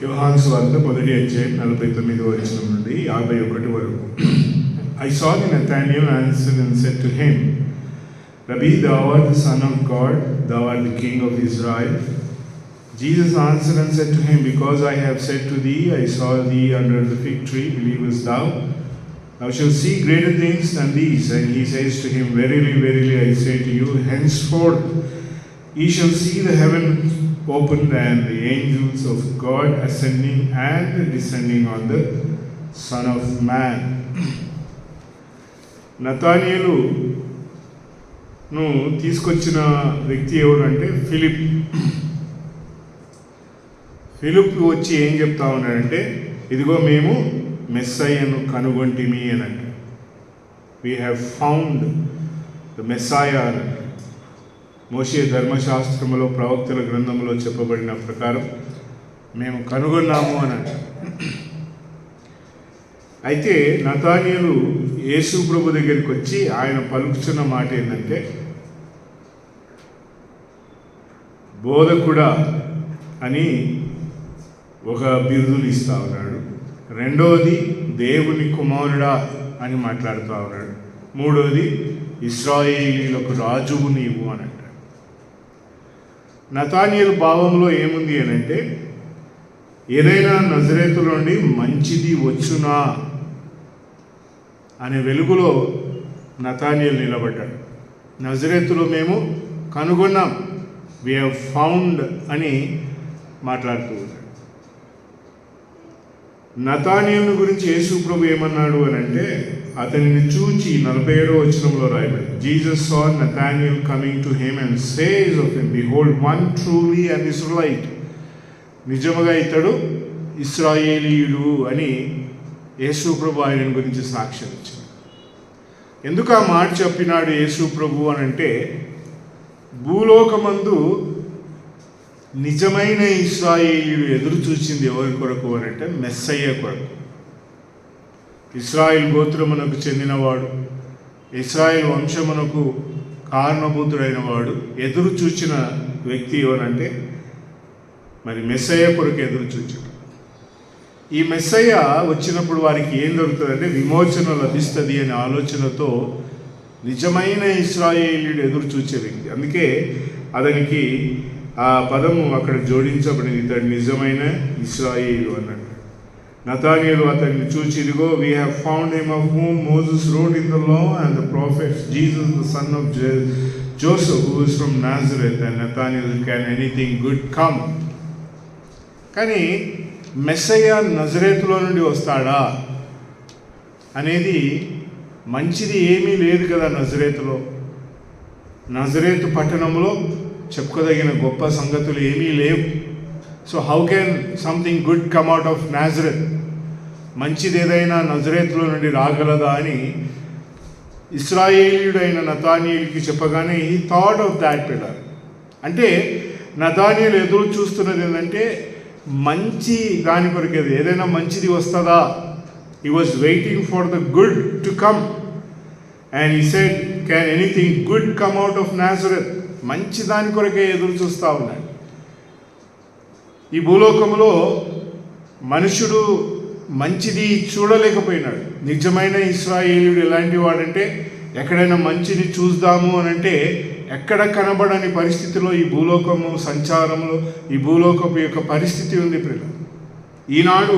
యోహాను సువార్త 1వ అధ్యాయం 49వ వచనం నుండి 51 వరకు. I saw Nathanael answered and said to him, Rabbi, thou art the Son of God, thou art the King of Israel. Jesus answered and said to him, Because I have said to thee, I saw thee under the fig tree, believest thou? Thou shalt see greater things than these. And he says to him, Verily, verily, I say to you, henceforth ye shall see the heaven opened and the angels of God ascending and descending on the Son of Man. Nathanael తీసుకొచ్చిన వ్యక్తి ఎవరంటే Philip వచ్చి ఏం చెప్తా ఉన్నాడంటే, ఇదిగో మేము మెస్సయ్యను కనుగొంటిమి అని అంటే, వీ హ్యావ్ ఫౌండ్ ద మెస్సాయా అని అంటే. మోషే ధర్మశాస్త్రములో ప్రవక్తల గ్రంథంలో చెప్పబడిన ప్రకారం మేము కనుగొన్నాము అని అంటే. అయితే నతానియేలు యేసు ప్రభు దగ్గరికి వచ్చి ఆయన పలుకుతున్న మాట ఏంటంటే, బోధకుడా అని ఒక బిరుదులు ఇస్తా ఉన్నాడు. రెండవది దేవుని కుమారుడా అని మాట్లాడుతూ ఉన్నాడు. మూడవది ఇశ్రాయేలీయులకు రాజువు నీవు అని అంటాడు. నతానియేలు భావంలో ఏముంది అని అంటే, ఏదైనా నజరేతు నుండి మంచిది వచ్చునా అనే వెలుగులో నతానియేలు నిలబడ్డాడు. నజరేతులో మేము కనుగొన్నాం, వి హ్యావ్ ఫౌండ్ అని మాట్లాడుతూ ఉన్నాడు. నతానియేలు గురించి యేసు ప్రభు ఏమన్నాడు అని అంటే, అతనిని చూచి 47వ వచనంలో రాయబడి, Jesus saw Nathanael coming to him and says of him, Behold, one truly an Israelite. నిజముగా ఇతడు ఇశ్రాయేలీయుడు అని యేసు ప్రభు ఆయన గురించి సాక్ష్యం ఇచ్చాడు. ఎందుకు ఆ మాట చెప్పినాడు యేసు ప్రభు అని అంటే, భూలోకమందు నిజమైన ఇశ్రాయేలీయుడు ఎదురు చూసింది ఎవరి కొరకు అని అంటే, మెస్సయ్య కొరకు. ఇశ్రాయేల్ గోత్రమునకు చెందినవాడు, ఇశ్రాయేల్ వంశమునకు కారణభూతుడైన వాడు ఎదురు చూచిన వ్యక్తి ఎవరంటే, మరి మెస్సయ్య కొరకు ఎదురు చూచాడు. ఈ మెస్సయ్య వచ్చినప్పుడు వారికి ఏం దొరుకుతుందంటే, విమోచన లభిస్తుంది అనే ఆలోచనతో నిజమైన ఇశ్రాయేలీయుడు ఎదురు చూచే వ్యక్తి. అందుకే అతనికి ఆ పదము అక్కడ జోడించబడింది, ఇతడు నిజమైన ఇశ్రాయేలు అన్నట్టు. నతానియేలు అతన్ని చూచి, ఇదిగో we have found him of whom Moses wrote in the law and the profits, Jesus the son of Joseph who is from Nazareth. And Nathaniel, can anything good come? కానీ మెస్సయ్య నజరేతులో నుండి వస్తాడా అనేది, మంచిది ఏమీ లేదు కదా నజరేతులో. నజరేతు పట్టణంలో చెప్పుకోదగిన గొప్ప సంగతులు ఏమీ లేవు. So how can something good come out of Nazareth? మంచిది ఏదైనా నజరేతులో నుండి రాగలదా అని ఇశ్రాయేలీయుడైన నతానియేలుకి చెప్పగానే he thought of that pillar. అంటే నతానియేలు ఎదురు చూస్తున్నది ఏంటంటే, మంచి దాని కొరకు ఏదైనా మంచిది వస్తుందా. He was waiting for the good to come and he said, can anything good come out of Nazareth? మంచి దాని కొరకే ఎదురు చూస్తూ ఉన్నాడు. ఈ భూలోకంలో మనుషుడు మంచిది చూడలేకపోయినాడు. నిజమైన ఇశ్రాయేలీయుడు ఎలాంటి వాడంటే, ఎక్కడైనా మంచిని చూద్దాము అని అంటే ఎక్కడ కనబడని పరిస్థితిలో ఈ భూలోకము సంచారంలో ఈ భూలోకపు యొక్క పరిస్థితి ఉంది ప్రియులు. ఈనాడు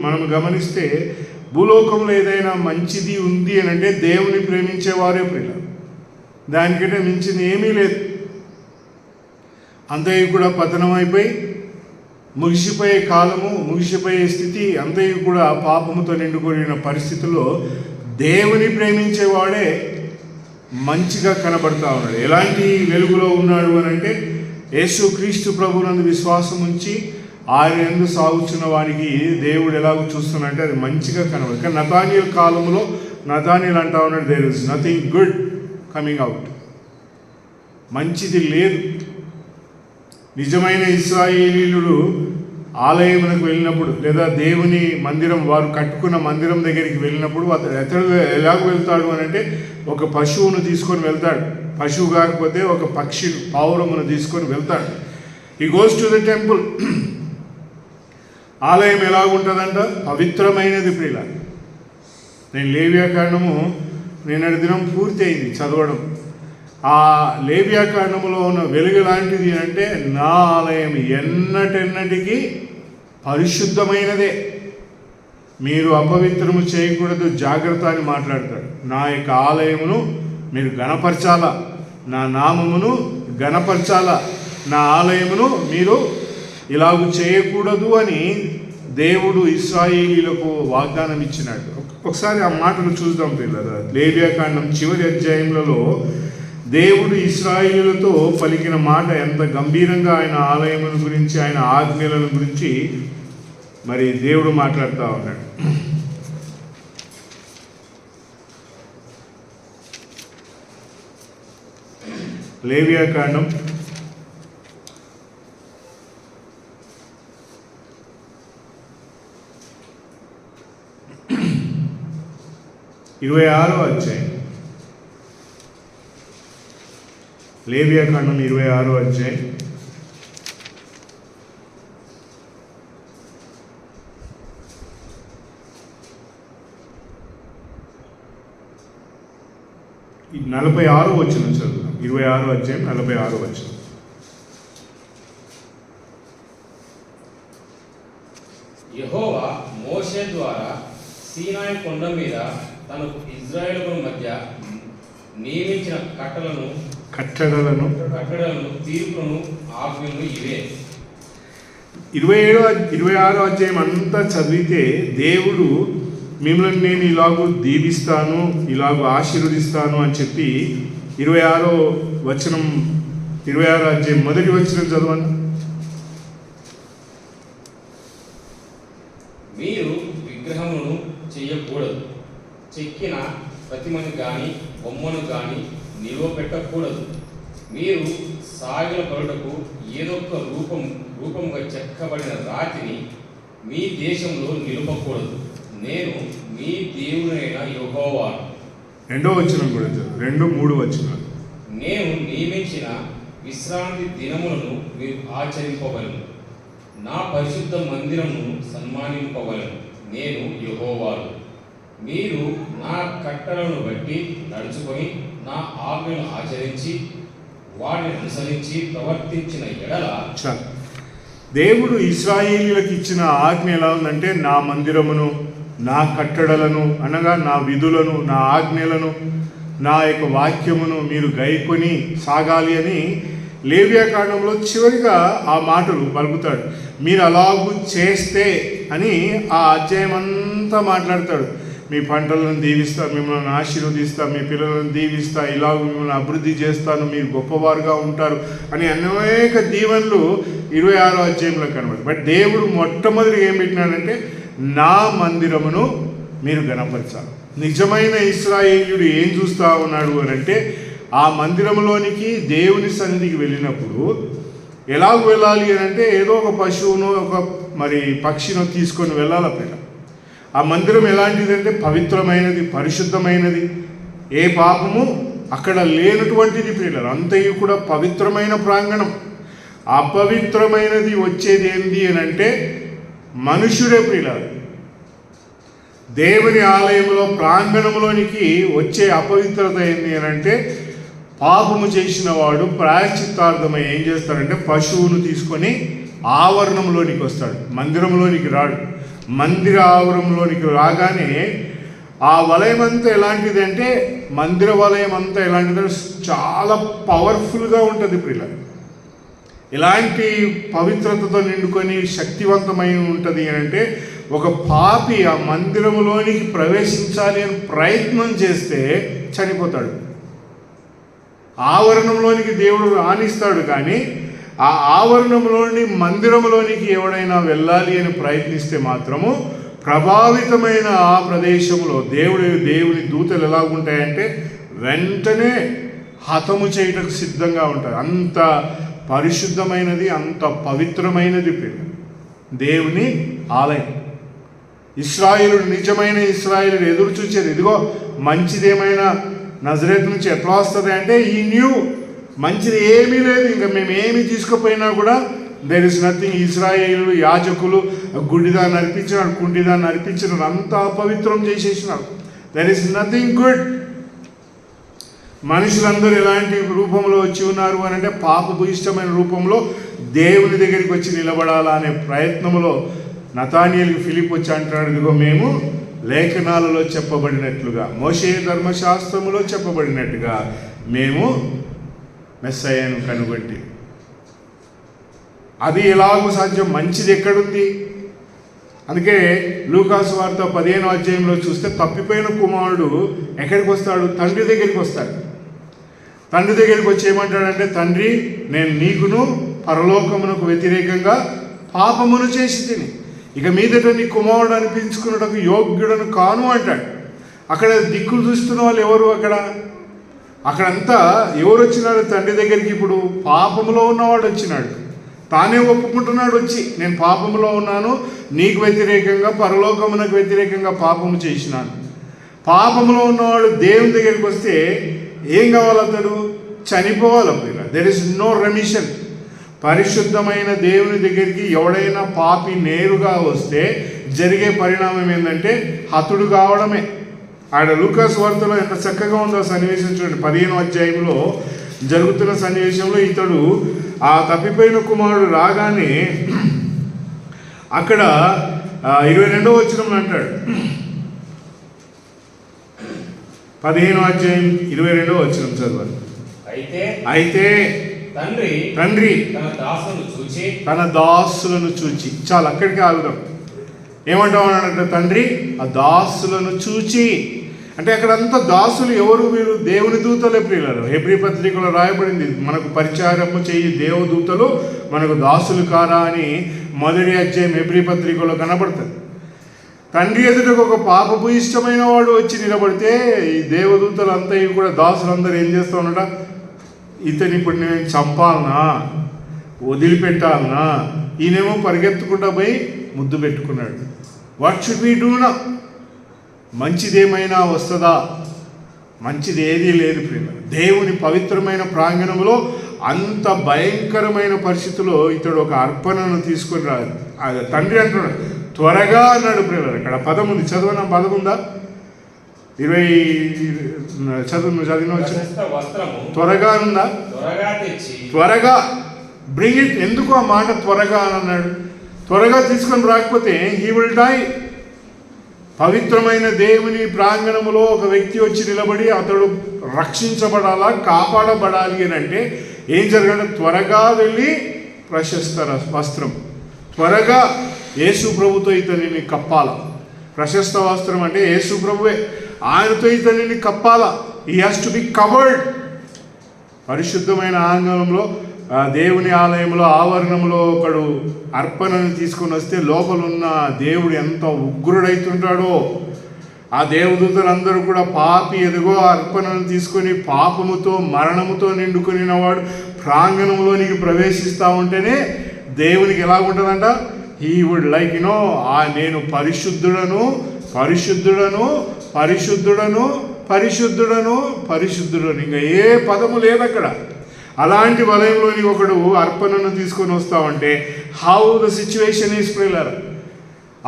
మనం గమనిస్తే భూలోకంలో ఏదైనా మంచిది ఉంది అని అంటే దేవుని ప్రేమించేవారే ప్రియులు. దానికంటే మించింది ఏమీ లేదు. అంతయు కూడా పతనం అయిపోయి ముగిసిపోయే కాలము, ముగిసిపోయే స్థితి, అంతయు కూడా పాపముతో నిండుకొనిన పరిస్థితుల్లో దేవుని ప్రేమించేవాడే మంచిగా కనబడతా ఉన్నాడు. ఎలాంటి వెలుగులో ఉన్నాడు అని అంటే, యేసు క్రీస్తు ప్రభునందు విశ్వాసం ఉంచి ఆయన యందు సాగుతున్న వారికి దేవుడు ఎలాగో చూస్తున్నాడంటే అది మంచిగా కనబడదు. కానీ నతానియేలు కాలంలో నతానియేలు అంటా ఉన్నాడు, there is nothing good coming out. మంచిది లేదు. నిజమైన ఇశ్రాయేలీయుడు ఆలయమునకు వెళ్ళినప్పుడు, లేదా దేవుని మందిరం వారు కట్టుకున్న మందిరం దగ్గరికి వెళ్ళినప్పుడు అతడు ఎలాగ వెళ్తాడు అని అంటే, ఒక పశువును తీసుకొని వెళ్తాడు. పశువు కాకపోతే ఒక పక్షి పావురమును తీసుకొని వెళ్తాడు. He goes to the temple. ఆలయం ఎలాగుంటుందంట? పవిత్రమైనది ప్రియుల. నేను లేవియాకాండము నిన్నటి దినం పూర్తి అయింది చదవడం. ఆ లేవియాకాండములో ఉన్న వెలుగు లాంటిది అంటే నా ఆలయం ఎన్నటెన్నటికీ పరిశుద్ధమైనదే, మీరు అపవిత్రము చేయకూడదు, జాగ్రత్త అని మాట్లాడతాడు. నా యొక్క ఆలయమును మీరు గణపరచాలా, నా నామమును గణపరచాలా, నా ఆలయమును మీరు ఇలాగూ చేయకూడదు అని దేవుడు ఇశ్రాయేలీలకు వాగ్దానం ఇచ్చినాడు. ఒకసారి ఆ మాటలు చూద్దాం పిల్లలు. లేవియాకాండం చివరి అధ్యాయములలో దేవుడు ఇశ్రాయేలీలతో పలికిన మాట ఎంత గంభీరంగా ఆయన ఆలయముల గురించి, ఆయన ఆజ్ఞలను గురించి మరి దేవుడు మాట్లాడుతూ ఉన్నాడు. లేవియాకాండం 26వ అధ్యాయం. లేవియాకాండం 26వ అధ్యాయం. ఈ 46వ వచనం చదువుతాం. 26వ అధ్యాయం 46వ వచనం. యెహోవా మోషే ద్వారా సీనాయి కొండ మీద తనకు ఇశ్రాయేలుల మధ్య నియమించిన కట్టడలను తీర్పులను ఆజ్ఞలు ఇవే. 26వ అధ్యాయం అంతా చదివితే దేవుడు మిమ్మల్ని నేను ఇలాగూ దీవిస్తాను, ఇలాగూ ఆశీర్వదిస్తాను అని చెప్పి 26వ వచనం, 26వ అధ్యాయం మొదటి వచనం చదవండి. మీరు విగ్రహమును చేయకూడదు, చెక్కిన ప్రతిమను కానీ బొమ్మను కానీ నిలువ పెట్టకూడదు. మీరు సాగిల పరుటకు ఏదొక్క రూపముగా చెక్కబడిన రాతిని మీ దేశంలో నిలుపకూడదు. నేను మీ దేవుడైన యెహోవాను. 2వ వచనం కూడా 2, 3 వచనాలు. నేను నియమించిన విశ్రాంతి దినములను మీరు ఆచరింపవలను, నా పరిశుద్ధ మందిరమును సన్మానింపవలను. నేను యెహోవాను. మీరు నా కట్టడలను బట్టి నడుచుకొని నా ఆజ్ఞలను ఆచరించి వాటిని అనుసరించి ప్రవర్తించిన ఎడల. దేవుడు ఇశ్రాయేలీయులకు ఇచ్చిన ఆజ్ఞ ఎలా ఉందంటే, నా మందిరమును, నా కట్టడలను అనగా నా విధులను, నా ఆజ్ఞలను, నా యొక్క వాక్యమును మీరు గైకొని సాగాలి అని లేవియాకాండంలో చివరిగా ఆ మాటలు పలుకుతాడు. మీరు అలాగూ చేస్తే అని ఆ అధ్యాయం అంతా మాట్లాడతాడు. మీ పంటలను దీవిస్తా, మిమ్మల్ని ఆశీర్వదిస్తా, మీ పిల్లలను దీవిస్తా, ఇలాగ మిమ్మల్ని అభివృద్ధి చేస్తాను, మీరు గొప్పవారుగా ఉంటారు అని అనేక దీవెనలు 26వ అధ్యాయంలో కనబడతాయి. బట్ దేవుడు మొట్టమొదటిగా ఏం పెట్టినాడంటే, నా మందిరమును మీరు గణపరచాలి. నిజమైన ఇశ్రాయేలీయుడు ఏం చూస్తూ ఉన్నాడు అని అంటే, ఆ మందిరంలోనికి దేవుని సన్నిధికి వెళ్ళినప్పుడు ఎలాగ వెళ్ళాలి అని అంటే, ఏదో ఒక పశువును ఒక మరి పక్షిను తీసుకొని వెళ్ళాలి అక్కడ. ఆ మందిరం ఎలాంటిదంటే పవిత్రమైనది, పరిశుద్ధమైనది, ఏ పాపము అక్కడ లేనటువంటిది ప్రియులారా. అంతయు కూడా పవిత్రమైన ప్రాంగణం. అపవిత్రమైనది వచ్చేది ఏంది అని అంటే మనుషుడే ప్రియులారా. దేవుని ఆలయంలో ప్రాంగణంలోనికి వచ్చే అపవిత్రత ఏంది అని అంటే, పాపము చేసిన వాడు ప్రాయశ్చిత్తార్థమై ఏం చేస్తాడంటే పశువును తీసుకొని ఆవరణంలోనికి వస్తాడు, మందిరంలోనికి రాడు. మందిర ఆవరణంలోనికి రాగానే ఆ వలయం అంతా ఎలాంటిది అంటే, మందిర వలయం అంతా ఎలాంటిదంటే చాలా పవర్ఫుల్గా ఉంటుంది ప్రియుల. ఎలాంటి పవిత్రతతో నిండుకొని శక్తివంతమై ఉంటుంది అంటే, ఒక పాపి ఆ మందిరంలోనికి ప్రవేశించాలి అని ప్రయత్నం చేస్తే చనిపోతాడు. ఆవరణంలోనికి దేవుడు రాణిస్తాడు, కానీ ఆ ఆవరణంలోని మందిరంలోనికి ఎవడైనా వెళ్ళాలి అని ప్రయత్నిస్తే మాత్రము ప్రభావితమైన ఆ ప్రదేశంలో దేవుని దూతలు ఎలాగుంటాయంటే వెంటనే హతము చేయటకు సిద్ధంగా ఉంటారు. అంత పరిశుద్ధమైనది, అంత పవిత్రమైనది దేవుని ఆలయం. ఇశ్రాయేలుడు, నిజమైన ఇశ్రాయేలుడు ఎదురు చూసేది, ఇదిగో మంచిదేమైనా నజరేతు నుంచి ఎట్లా వస్తుంది అంటే, ఈ న్యూ మంచిది ఏమీ లేదు, ఇంకా మేము ఏమి తీసుకుపోయినా కూడా దెర్ ఇస్ నథింగ్. ఇశ్రాయేలు యాజకులు గుడ్డిదాన్ని అర్పించినాడు, కుంటిదాన్ని అర్పించినాడు, అంతా అపవిత్రం చేసేసినాడు. There is nothing good. మనుషులందరూ ఎలాంటి రూపంలో వచ్చి ఉన్నారు అని అంటే పాపపు ఇష్టమైన రూపంలో దేవుని దగ్గరికి వచ్చి నిలబడాలా అనే ప్రయత్నంలో నతానియేలు ఫిలిప్ వచ్చి అంటాడు, ఇదిగో మేము లేఖనాలలో చెప్పబడినట్లుగా, మోషే ధర్మశాస్త్రములో చెప్పబడినట్టుగా మేము మెస్సయ్యను కనుగొంటి. అది ఎలాగో సాధ్యం? మంచిది ఎక్కడుంది? అందుకే లూకాసు వార్త 15వ అధ్యాయంలో చూస్తే తప్పిపోయిన కుమారుడు ఎక్కడికి వస్తాడు? తండ్రి దగ్గరికి వస్తాడు. తండ్రి దగ్గరికి వచ్చి ఏమంటాడంటే, తండ్రి, నేను నీకును పరలోకమునకు వ్యతిరేకంగా పాపమును చేసి తిని ఇక మీదట నీ కుమారుడు అనిపించుకున్నటకు యోగ్యుడను కాను అంటాడు. అక్కడ దిక్కులు చూస్తున్న వాళ్ళు ఎవరు? అక్కడంతా ఎవరు వచ్చినారు తండ్రి దగ్గరికి? ఇప్పుడు పాపములో ఉన్నవాడు వచ్చినాడు. తానే ఒప్పుకుంటున్నాడు వచ్చి, నేను పాపములో ఉన్నాను, నీకు వ్యతిరేకంగా పరలోకమునకు వ్యతిరేకంగా పాపము చేసినాను. పాపములో ఉన్నవాడు దేవుని దగ్గరికి వస్తే ఏం కావాలి? అతడు చనిపోవాలి. There is no remission. పరిశుద్ధమైన దేవుని దగ్గరికి ఎవడైనా పాపి నేరుగా వస్తే జరిగే పరిణామం ఏంటంటే హతుడు కావడమే. ఆడ లూకాసు వార్తలో ఎంత చక్కగా ఉందో సన్నివేశం చూడండి. 15వ అధ్యాయంలో జరుగుతున్న సన్నివేశంలో ఇతడు ఆ తప్పిపోయిన కుమారుడు రాగానే అక్కడ 22వ వచనంలో అంటాడు, 15వ అధ్యాయం 22వ వచనం చదవాలి. అయితే తండ్రి తన దాసులను చూచి, చాలా అక్కడికి ఆగుదాం. ఏమంటామన్నాడంటే, తండ్రి ఆ దాసులను చూచి అంటే అక్కడంతా దాసులు ఎవరు? వీరు దేవుని దూతలే ప్రియులారు. హెబ్రీ పత్రికలో రాయబడింది, మనకు పరిచారము చేయి దేవదూతలు మనకు దాసులు కారా అని 1వ అధ్యాయం హెబ్రీ పత్రికలో కనబడుతుంది. తండ్రి ఎదుటకు ఒక పాపపు ఇష్టమైన వాడు వచ్చి నిలబడితే ఈ దేవదూతలు అంతా ఇవి కూడా దాసులందరూ ఏం చేస్తూ ఉన్నాడ, ఇతని ఇప్పుడు నేను చంపాలనా, వదిలిపెట్టాలనా? ఈయనేమో పరిగెత్తుకుంటా పోయి ముద్దు పెట్టుకున్నాడు. What should we do now? మంచిదేమైనా వస్తుందా? మంచిది ఏదీ లేదు ప్రియులారా. దేవుని పవిత్రమైన ప్రాంగణంలో అంత భయంకరమైన పరిస్థితిలో ఇతడు ఒక అర్పణను తీసుకొని రాదు. తండ్రి అంటున్నాడు త్వరగా అన్నాడు ప్రియులారా. అక్కడ పదం ఉంది, చదవన పదం ఉందా? 20 చదివిన త్వరగా ఉందా? త్వరగా బ్రింగ్ ఇట్. ఎందుకు ఆ మాట త్వరగా అని అన్నాడు? త్వరగా తీసుకొని రాకపోతే హీ విల్ డై. పవిత్రమైన దేవుని ప్రాంగణములో ఒక వ్యక్తి వచ్చి నిలబడి అతడు రక్షించబడాలా, కాపాడబడాలి అని అంటే ఏం జరగాలి? త్వరగా వెళ్ళి ప్రశస్త వస్త్రం, త్వరగా యేసు ప్రభుతో ఇతనిని కప్పాల. ప్రశస్త వస్త్రం అంటే యేసు ప్రభువే, ఆయనతో ఇతనిని కప్పాల. He has to be covered. పరిశుద్ధమైన ఆంగణంలో దేవుని ఆలయంలో ఆవరణంలో ఒకడు అర్పణను తీసుకొని వస్తే లోపలున్న దేవుడు ఎంత ఉగ్రుడైతుంటాడో, ఆ దేవదూతలందరూ కూడా పాపి ఎదుగో అర్పణను తీసుకొని పాపముతో మరణముతో నిండుకొని వాడు ప్రాంగణంలోనికి ప్రవేశిస్తూ ఉంటేనే దేవునికి ఎలా ఉంటుందంట? హీ వుడ్ లైక్ నేను పరిశుద్ధుడను పరిశుద్ధుడను పరిశుద్ధుడను పరిశుద్ధుడను పరిశుద్ధుడను, ఇంకా ఏ పదము లేదు అక్కడ. అలాంటి వలయంలోని ఒకడు అర్పణను తీసుకొని వస్తామంటే హౌ ద సిచ్యువేషన్ ఈస్ ప్రియులారా.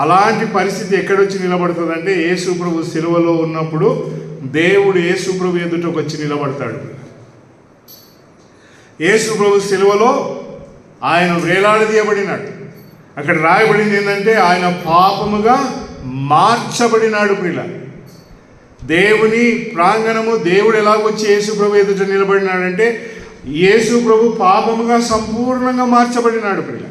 అలాంటి పరిస్థితి ఎక్కడొచ్చి నిలబడుతుందంటే యేసు ప్రభు సిలువలో ఉన్నప్పుడు దేవుడు యేసు ప్రభు ఎదుటకు వచ్చి నిలబడతాడు. యేసు ప్రభు సిలువలో ఆయన వేలాడదీయబడినాడు. అక్కడ రాయబడింది ఏంటంటే ఆయన పాపముగా మార్చబడినాడు ప్రియులారా. దేవుని ప్రాంగణము దేవుడు ఎలాగొచ్చి యేసు ప్రభు ఎదుట నిలబడినాడంటే యేసు ప్రభు పాపముగా సంపూర్ణంగా మార్చబడినాడు ప్రియులారా.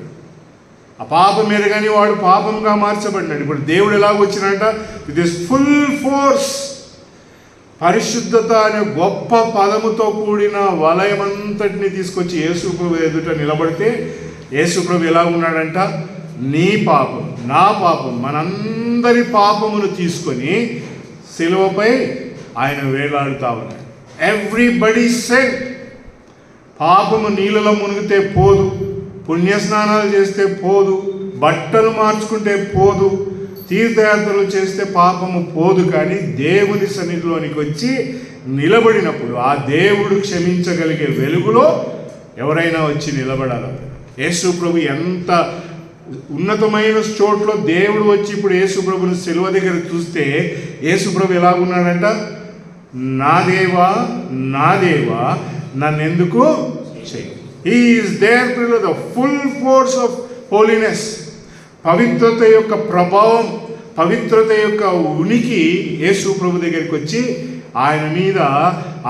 ఆ పాపం ఎరగని వాడు పాపముగా మార్చబడినాడు. ఇప్పుడు దేవుడు ఎలాగొచ్చినాడంట? విత్ దిస్ ఫుల్ ఫోర్స్, పరిశుద్ధత అనే గొప్ప పదముతో కూడిన వలయమంతటిని తీసుకొచ్చి యేసు ప్రభు ఎదుట నిలబడితే యేసు ప్రభు ఎలా ఉన్నాడంట? నీ పాపం, నా పాపం, మనందరి పాపమును తీసుకొని సిలువపై ఆయన వేలాడుతా ఉన్నాడు. Everybody said. పాపము నీళ్ళలో మునిగితే పోదు, పుణ్యస్నానాలు చేస్తే పోదు, బట్టలు మార్చుకుంటే పోదు, తీర్థయాత్రలు చేస్తే పాపము పోదు. కానీ దేవుని సన్నిధిలోనికి వచ్చి నిలబడినప్పుడు ఆ దేవుడు క్షమించగలిగే వెలుగులో ఎవరైనా వచ్చి నిలబడాలి. యేసు ప్రభు ఎంత ఉన్నతమైన చోట్లో దేవుడు వచ్చి ఇప్పుడు యేసు ప్రభుని సిలువ దగ్గర చూస్తే యేసు ప్రభు ఎలాగున్నాడంట? నా దేవా నా దేవా నన్నెందుకు చేయి. He is there the full force of holiness. పవిత్రత యొక్క ప్రభావం, పవిత్రత యొక్క ఉనికి యేసు ప్రభు దగ్గరికి వచ్చి ఆయన మీద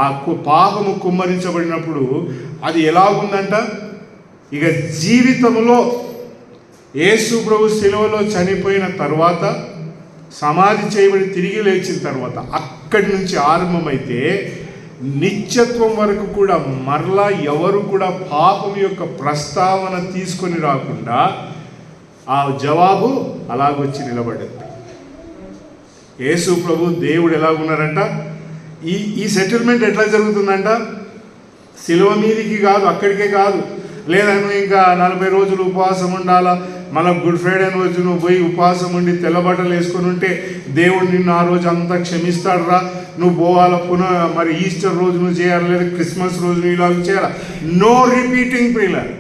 ఆ పాపము కుమ్మరించబడినప్పుడు అది ఎలా ఉందంట? ఇక జీవితంలో యేసు ప్రభు శిలువలో చనిపోయిన తర్వాత, సమాధి చేయబడి తిరిగి లేచిన తర్వాత అక్కడి నుంచి ఆరంభమైతే నిత్యత్వం వరకు కూడా మరలా ఎవరు కూడా పాపం యొక్క ప్రస్తావన తీసుకొని రాకుండా ఆ జవాబు అలాగొచ్చి నిలబడింది. యేసు ప్రభు దేవుడు ఎలాగున్నారంట? ఈ సెటిల్మెంట్ ఎట్లా జరుగుతుందంట? శిలువ మీదికి కాదు, అక్కడికే కాదు. లేదా నువ్వు ఇంకా 40 రోజులు ఉపవాసం ఉండాలా, మన గుడ్ ఫ్రైడే రోజు నువ్వు పోయి ఉపవాసం ఉండి తెల్లబట్టలు వేసుకొని ఉంటే దేవుడు నిన్ను ఆ రోజు అంతా క్షమిస్తాడు రా, నువ్వు పోవాలా మరి ఈస్టర్ రోజు నువ్వు చేయాలి, లేదా క్రిస్మస్ రోజు నువ్వు ఇలా చేయాలా. నో రిపీటింగ్ ప్రియులర్.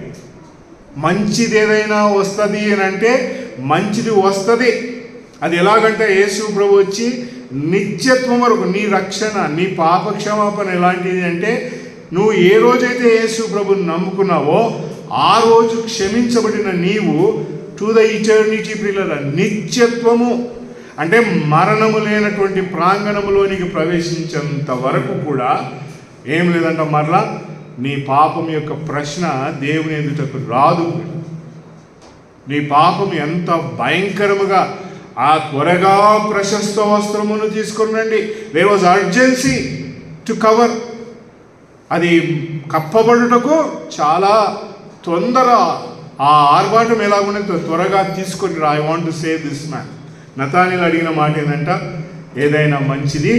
మంచిది ఏదైనా వస్తుంది అని అంటే మంచిది వస్తుంది. అది ఎలాగంటే యేసు ప్రభు వచ్చి నిత్యత్వం వరకు నీ రక్షణ, నీ పాప క్షమాపణ ఎలాంటిది అంటే నువ్వు ఏ రోజైతే యేసు ప్రభుని నమ్ముకున్నావో ఆ రోజు క్షమించబడిన నీవు టు ద ఇటర్నిటీ ప్రియులరా, నిత్యత్వము అంటే మరణము లేనటువంటి ప్రాంగణములోనికి ప్రవేశించేంత వరకు కూడా ఏం లేదంట మరలా నీ పాపం యొక్క ప్రశ్న దేవుని ఎదుటకు రాదు. నీ పాపం ఎంత భయంకరముగా ఆ త్వరగా ప్రశస్త వస్త్రమును తీసుకొని రండి. There was urgency to cover. అది కప్పబడుటకు చాలా తొందర. ఆ ఆర్భాటం ఎలాగుండే త్వరగా తీసుకొని రా. I want to save this man. నతానీయులు అడిగిన మాట ఏంటంట? ఏదైనా మంచిది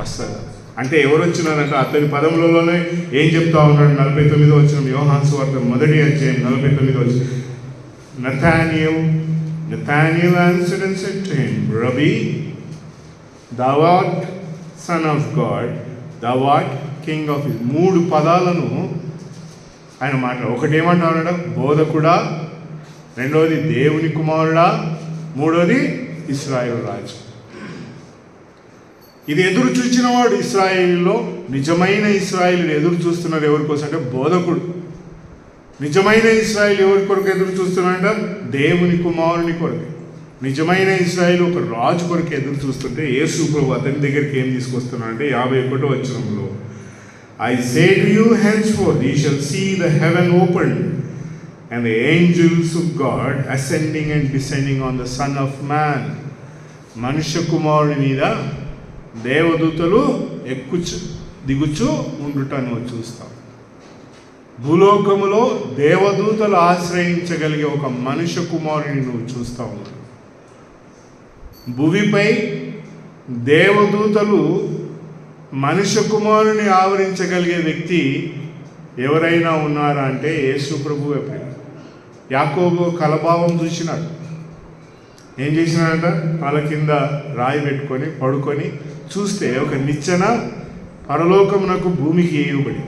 వస్తుంది అంటే ఎవరు వచ్చినారంట? అతని పదములలోనే ఏం చెప్తా ఉన్నాడు? 49వ వచనం, యోహాను సువార్త 1వ అధ్యాయం 49వ వచనం. Nathanael answered and said to him, Rabbi, thou art son of God, thou art king of Israel. 3 పదాలను ఆయన మాట్లాడు. ఒకటి ఏమంటాడు? బోధకుడా, రెండవది దేవుని కుమారుడా, మూడవది ఇశ్రాయేలు రాజు. ఇది ఎదురు చూచిన వాడు ఇశ్రాయేలులో. నిజమైన ఇశ్రాయేలు ఎదురు చూస్తున్నారు ఎవరి కోసం అంటే బోధకుడు. నిజమైన ఇశ్రాయేలు ఎవరి కొరకు ఎదురు చూస్తున్నాడంట? దేవుని కుమారుని కొరకు. నిజమైన ఇశ్రాయేలు ఒక రాజు కొరకు ఎదురు చూస్తుంటే యేసు ప్రభు అతని దగ్గరికి ఏం తీసుకొస్తున్నాడంటే 51వ వచనంలో, I say to you henceforth ye shall see the heaven opened and the angels of God ascending and descending on the Son of Man. మనుష్య కుమారుని మీద దేవదూతలు ఎక్కుచు దిగుచు ఉండుట నువ్వు చూస్తావు. భూలోకములో దేవదూతలు ఆశ్రయించగలిగే ఒక మనుష్య కుమారుని నువ్వు చూస్తావు. భూమిపై దేవదూతలు మనుష్య కుమారుని ఆవరించగలిగే వ్యక్తి ఎవరైనా ఉన్నారా అంటే యేసు ప్రభు. యాకోబు కలభావం చూసినాడు. ఏం చేసినాడంట? వాళ్ళ కింద రాయి పెట్టుకొని పడుకొని చూస్తే ఒక నిచ్చెన పరలోకమునకు భూమికి వేయబడి,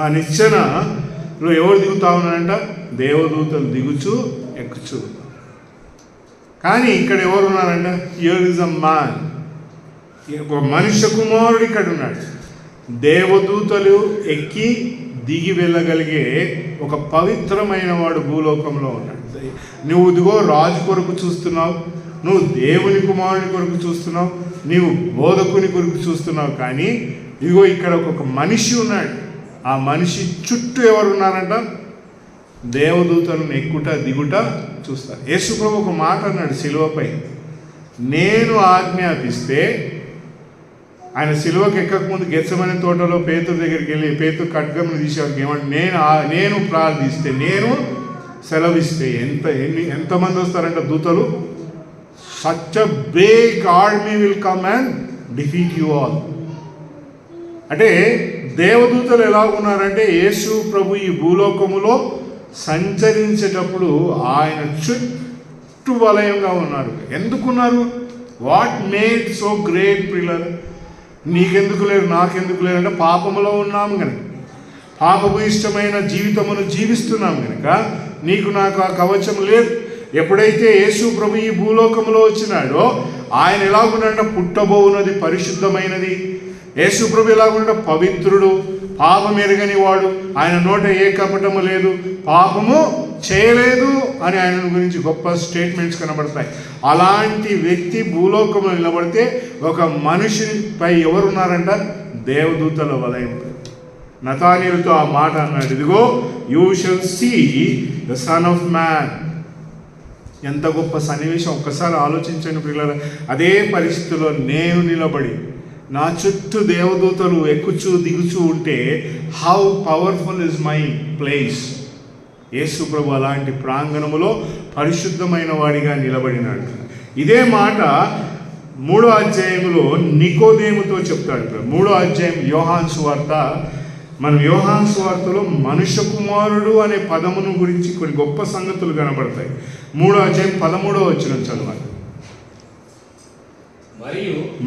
ఆ నిచ్చెనలో ఎవరు దిగుతా ఉన్నారంట? దేవదూతలు దిగుచు ఎక్కుచు. కానీ ఇక్కడ ఎవరు ఉన్నారంట? Here is a man. ఒక మనుష్య కుమారుడు ఇక్కడ ఉన్నాడు. దేవదూతలు ఎక్కి దిగి వెళ్ళగలిగే ఒక పవిత్రమైన వాడు భూలోకంలో ఉన్నాడు. నువ్వు ఇదిగో రాజు కొరకు చూస్తున్నావు, నువ్వు దేవుని కుమారుని కొరకు చూస్తున్నావు, నీవు బోధకుని కొరకు చూస్తున్నావు. కానీ ఇదిగో ఇక్కడ ఒక మనిషి ఉన్నాడు. ఆ మనిషి చుట్టూ ఎవరు ఉన్నారంట? దేవదూతలను ఎక్కుట దిగుట చూస్తారు. యేసు ప్రభు ఒక మాట అన్నాడు శిలువపై, నేను ఆజ్ఞాపిస్తే. ఆయన శిలువకి ఎక్కకముందు గెత్సెమనే తోటలో పేతురు దగ్గరికి వెళ్ళి పేతురు ఖడ్గమును తీసేవారికి ఏమంటే, నేను ప్రార్థిస్తే, నేను సెలవిస్తే ఎంతమంది వస్తారంట దూతలు? Such a big army will come and defeat you all. అంటే దేవదూతలు ఎలా ఉన్నారంటే యేసు ప్రభు ఈ భూలోకములో సంచరించేటప్పుడు ఆయన చుట్టూ వలయంగా ఉన్నారు. ఎందుకున్నారు? వాట్ మేడ్ సో గ్రేట్ ప్రిలర్? నీకెందుకు లేరు, నాకెందుకు లేరు అంటే పాపములో ఉన్నాము కనుక. పాపపు ఇష్టమైన జీవితమును జీవిస్తున్నాం కనుక నీకు నాకు ఆ కవచం లేదు. ఎప్పుడైతే యేసు ప్రభు ఈ భూలోకంలో వచ్చినాడో ఆయన ఎలాగుండ పుట్టబోవున్నది పరిశుద్ధమైనది. యేసు ప్రభు ఎలాగుండ పవిత్రుడు, పాపం ఎరగని వాడు, ఆయన నోట ఏ కపటము లేదు, పాపము చేయలేదు అని ఆయన గురించి గొప్ప స్టేట్మెంట్స్ కనబడతాయి. అలాంటి వ్యక్తి భూలోకంలో నిలబడితే ఒక మనిషిపై ఎవరున్నారంట? దేవదూతల వలయం. నతానీయులతో ఆ మాట అన్నాడు, ఇదిగో you shall see the son of man. ఎంత గొప్ప సన్నివేశం ఒక్కసారి ఆలోచించండి పిల్లలు. అదే పరిస్థితిలో నేను నిలబడి నా చుట్టూ దేవదూతలు ఎక్కుచూ దిగుచూ ఉంటే how powerful is my place. Yesu ప్రభు అలాంటి ప్రాంగణములో పరిశుద్ధమైన వాడిగా నిలబడినాడు. ఇదే మాట 3వ అధ్యాయంలో నికోదేముతో చెప్తాడు. 3వ అధ్యాయం యోహాను సువార్త. మనం యోహాను సువార్తలో మనుష్య కుమారుడు అనే పదమును గురించి కొన్ని గొప్ప సంగతులు కనబడతాయి. 3వ అధ్యాయం 13వ వచనం చదవాలి.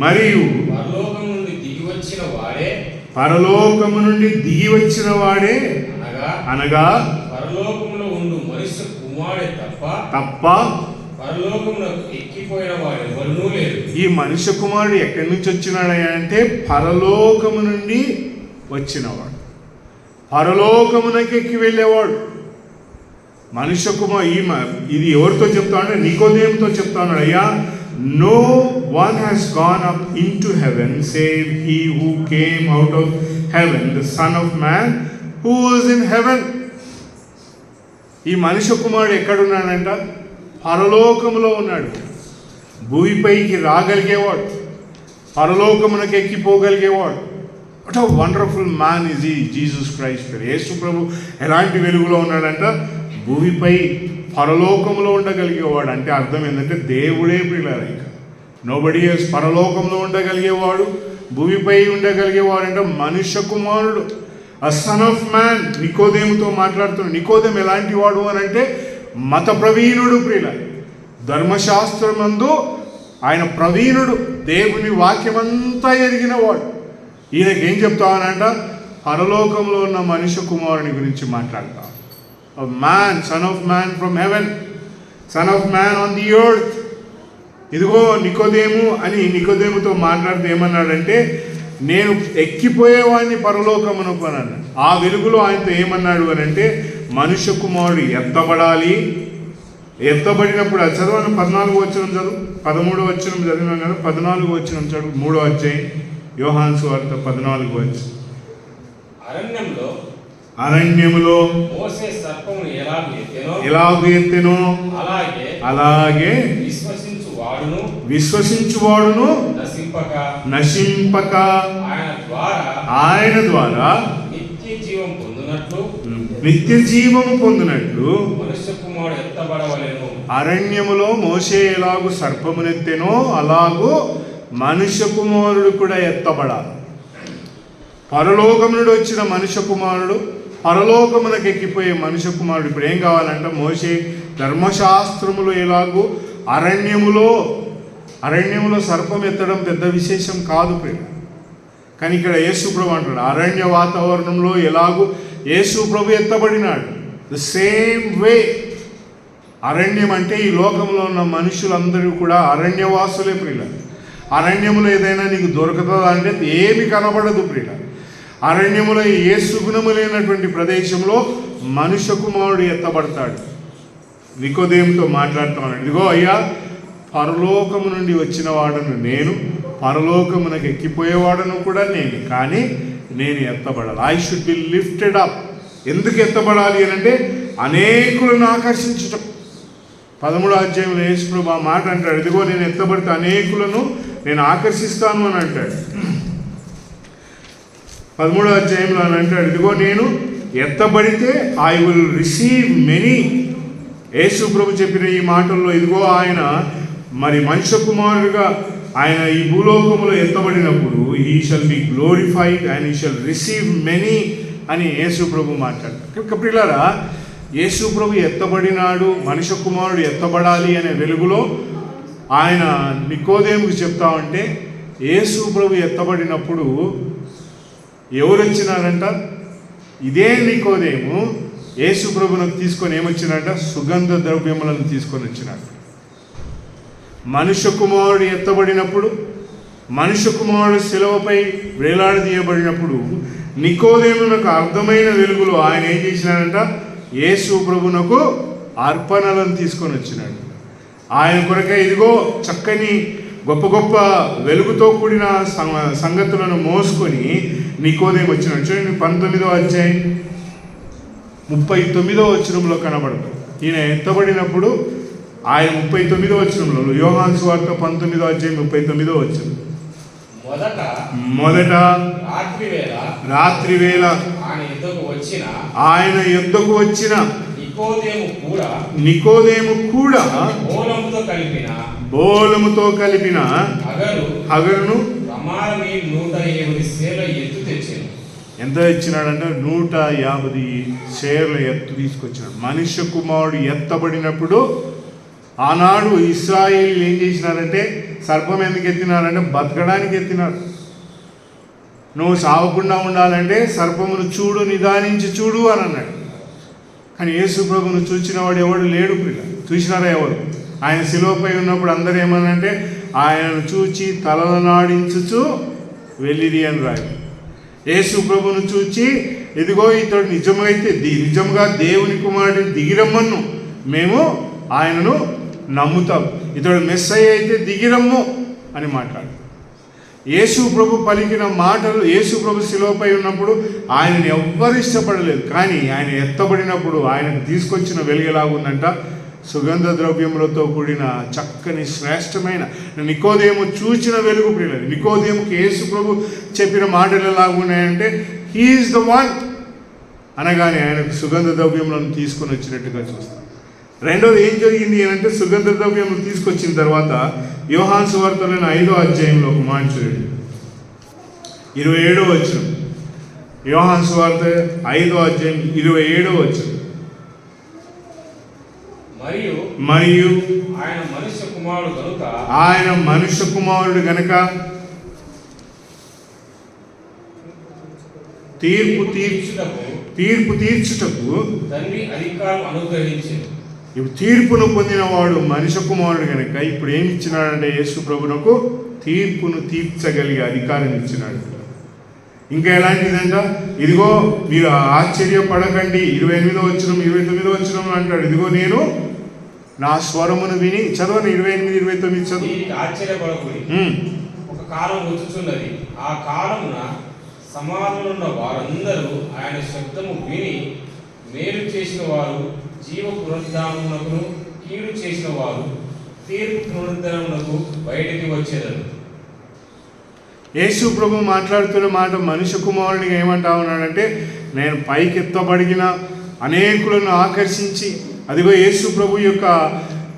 మరియు పరలోకము నుండి దిగి వచ్చిన వాడే అనగా పరలోకములో ఉండు మనుష్య కుమారుడే తప్ప పరలోకమునకు ఎక్కిపోయిన వాడు ఎవరునూ లేరు. ఈ మనుష్య కుమారుడు ఎక్కడి నుంచి వచ్చినాడు అంటే పరలోకము నుండి వచ్చినవాడు, పరలోకమునకి ఎక్కి వెళ్ళేవాడు మనుష్య కుమార్. ఇది ఎవరితో చెప్తా అంటే నికోదేముతో చెప్తా ఉన్నాడు. అయ్యా, no one has gone up into heaven save he who came out of heaven, the Son of Man who was in heaven. ఈ మనుష్య కుమారుడు ఎక్కడున్నాడంట? పరలోకములో ఉన్నాడు. భూమిపైకి రాగలిగేవాడు, పరలోకమునకు ఎక్కిపోగలిగేవాడు. What a wonderful man is ఈ జీసస్ క్రైస్ట్. యేసు ప్రభు ఎలాంటి వెలుగులో ఉన్నాడంట? భూమిపై పరలోకంలో ఉండగలిగేవాడు. అంటే అర్థం ఏంటంటే దేవుడే పిల్లలు. ఇంకా నోబడి ఎల్స్ పరలోకంలో ఉండగలిగేవాడు, భూమిపై ఉండగలిగేవాడు అంటే మనుష్య కుమారుడు, అ సన్ ఆఫ్ మ్యాన్. నికోదేముతో మాట్లాడుతున్నాడు. నికోదేము ఎలాంటి వాడు అని అంటే మత ప్రవీణుడు ప్రియుల. ధర్మశాస్త్రమందు ఆయన ప్రవీణుడు, దేవుని వాక్యమంతా ఎరిగినవాడు. ఈయనకి ఏం చెప్తావనంట? పరలోకంలో ఉన్న మనుష్య కుమారుని గురించి మాట్లాడతా. A man, son of man from heaven, son of man on the earth. ఇదిగో నికోదేము అని నికోదేముతో మాట్లాడితే ఏమన్నాడంటే, నేను ఎక్కిపోయేవాడిని పరలోకమునకు అన్నాడు. ఆ వెలుగులో ఆయనతో ఏమన్నాడు అని అంటే, మనుష్య కుమారుడు ఎత్తబడాలి. ఎత్తబడినప్పుడు అది చదవను. 14వ వచనం చదువు, 13వ వచనం చదివినాం కదా, 14వ వచనం చదువు. 3వ అధ్యాయం యోహాను సువార్త 14వ వచనం. అరణ్యములో మోసే సర్పమును ఎలాగు ఎత్తెనో అలాగే విశ్వసించువాడును నశింపక ఆయన ద్వారా నిత్య జీవము పొందినట్లు మనుష్య కుమారుడు ఎత్తబడవలెను. అరణ్యములో మోసే ఎలాగు సర్పమునెత్తెనో అలాగూ మనుష్య కుమారుడు కూడా ఎత్తబడాలి. పరలోకము నుండి వచ్చిన మనుష్య కుమారుడు, పరలోకమునకు ఎక్కిపోయే మనుష్య కుమారుడు. ఇప్పుడు ఏం కావాలంట? మోసే ధర్మశాస్త్రములు ఎలాగూ అరణ్యములో సర్పం ఎత్తడం పెద్ద విశేషం కాదు ప్రియ. కానీ ఇక్కడ యేసు ప్రభు అంటాడు, అరణ్య వాతావరణంలో ఎలాగూ యేసు ప్రభు ఎత్తబడినాడు. The same way. అరణ్యం అంటే ఈ లోకంలో ఉన్న మనుషులందరూ కూడా అరణ్యవాసులే ప్రియుల. అరణ్యములో ఏదైనా నీకు దొరకతుందా అంటే ఏమి కనబడదు ప్రియుల. అరణ్యములో ఏ సుగుణము లేనటువంటి ప్రదేశంలో మనుష్య కుమారుడు ఎత్తబడతాడు. నికోదేముతో మాట్లాడుతున్నాడు. ఇదిగో అయ్యా, పరలోకము నుండి వచ్చిన వాడను నేను, పరలోకమునకు ఎక్కిపోయేవాడను కూడా నేను, కానీ నేను ఎత్తబడాలి. I should be lifted up. ఎందుకు ఎత్తబడాలి అని అంటే అనేకులను ఆకర్షించటం. 13వ అధ్యాయంలో యేసు ప్రభు ఆ మాట అంటాడు, ఇదిగో నేను ఎత్తబడితే అనేకులను నేను ఆకర్షిస్తాను అని అంటాడు. 13వ అధ్యాయంలో అని అంటాడు, ఇదిగో నేను ఎత్తబడితే ఐ విల్ రిసీవ్ మెనీ. యేసు ప్రభు చెప్పిన ఈ మాటల్లో ఇదిగో ఆయన మరి మనుష్య కుమారుడుగా ఆయన ఈ భూలోకములో ఎత్తబడినప్పుడు he shall be glorified and he shall receive many అని యేసు ప్రభు మాట్లాడతారు. పిల్లరా, యేసు ప్రభు ఎత్తబడినాడు, మనుష్య కుమారుడు ఎత్తబడాలి అనే వెలుగులో ఆయన నికోదేముకు చెప్తా ఉంటే, యేసు ప్రభు ఎత్తబడినప్పుడు ఎవరు వచ్చినారంట? ఇదే నికోదేము యేసు ప్రభువును తీసుకొని ఏమొచ్చినట? సుగంధ ద్రవ్యములను తీసుకొని వచ్చినాడు. మనుష్య కుమారుడు ఎత్తబడినప్పుడు, మనుష్య కుమారుడు శిలువపై వేలాడదీయబడినప్పుడు నికోదేమునకు అర్థమైన వెలుగులో ఆయన ఏం చేసినాడంట? యేసు ప్రభువునకు అర్పణలను తీసుకొని వచ్చినాడు. ఆయన కొరకై ఇదిగో చక్కని గొప్ప గొప్ప వెలుగుతో కూడిన సంగతులను మోసుకొని నికోదేము వచ్చినాడు. చూడండి 19వ అధ్యాయం 39వ వచనంలో కనబడతాడు. ఈయన ఎత్తబడినప్పుడు ఆయన 39వ వచనంలో, యోహాను సువార్త 19వ అధ్యాయం 39వ వచనం. మొదట రాత్రి వేళ ఆయన యుద్ధకు వచ్చిన నికోదేము కూడా బోలముతో కలిపిన హగరును ఎంత ఇచ్చినాడంటే 150 షేర్ల ఎత్తు తీసుకొచ్చినాడు. మనుష్య కుమారుడు ఎత్తబడినప్పుడు ఆనాడు ఇశ్రాయేలీయులు ఏం చేసినారంటే, సర్పం ఎందుకు ఎత్తినారంటే బతకడానికి ఎత్తినారు. నువ్వు సావకుండా ఉండాలంటే సర్పమును చూడు, నిదానించి చూడు అని అన్నాడు. కానీ యేసు ప్రభువును చూసిన వాడు ఎవడు లేడు. చూసినారా ఎవరు? ఆయన శిలువపై ఉన్నప్పుడు అందరూ ఏమనంటే ఆయనను చూచి తలనాడించుచు వెళ్ళిది అని రాయి. యేసు ప్రభువును చూచి ఇదిగో ఇతడు నిజంగా దేవుని కుమారుడిని దిగిరమ్మను మేము ఆయనను నమ్ముతాం, ఇతడు మెస్సయ్య అయితే దిగిరమ్ము అని మాట్లాడు. యేసు ప్రభు పలికిన మాటలు, యేసు ప్రభు శిలువపై ఉన్నప్పుడు ఆయనని ఎవ్వరు ఇష్టపడలేదు. కానీ ఆయన ఎత్తబడినప్పుడు ఆయనకు తీసుకొచ్చిన వెలుగు ఎలాగుందంట? సుగంధ ద్రవ్యములతో కూడిన చక్కని శ్రేష్టమైన నికోదేము చూచిన వెలుగు. ప్రియులు, నికోదేముకి యేసు ప్రభు చెప్పిన మాటలు ఎలాగున్నాయంటే హీ ఈజ్ ద వన్ అనగానే ఆయనకు సుగంధ ద్రవ్యములను తీసుకొని వచ్చినట్టుగా చూస్తాం. రెండోది ఏం జరిగింది అంటే, సుగంధ ద్రవ్యములు తీసుకొచ్చిన తర్వాత యోహాను సువార్తలోని 5వ అధ్యాయంలో ఒక మాట చూడండి, 27వ వచనం. యోహాను సువార్త 5వ అధ్యాయం 27వ వచనం. మరియు ఆయన మనుష్య కుమారుడు గనుక తీర్పు తీర్చుటకు తండ్రి అధికారం అనుగ్రహించింది. ఇప్పుడు తీర్పును పొందినవాడు మనుష్య కుమారుడు కనుక ఇప్పుడు ఏమి ఇచ్చినాడంటే యేసు ప్రభునకు తీర్పును తీర్చగలిగే అధికారం ఇచ్చినాడు. ఇంకా ఎలాంటిదంట? ఇదిగో మీరు ఆశ్చర్యపడకండి, 28వ వచనం 29వ వచనం అంటాడు. ఇదిగో నేను నా స్వరమును విని, చదవని 28, 29 చదువు. ఆశ్చర్యపడకూడదు, ఒక కాలం వచ్చుచున్నది, ఆ కాలమున సమాధులు ఉన్న వారందరూ ఆయన శబ్దము విని మేలు చేసిన వారు జీవ పునరుద్ధానమునకు, కీడు చేసిన వారు తీర్పు పునరుద్ధానమునకు బయటికి వచ్చేదారు. యేసు ప్రభు మాట్లాడుతున్న మాట మనుష్య కుమారుడిగా ఏమంటా ఉన్నాడంటే, నేను పైకెత్తబడిన అనేకులను ఆకర్షించి, అదిగో యేసు ప్రభు యొక్క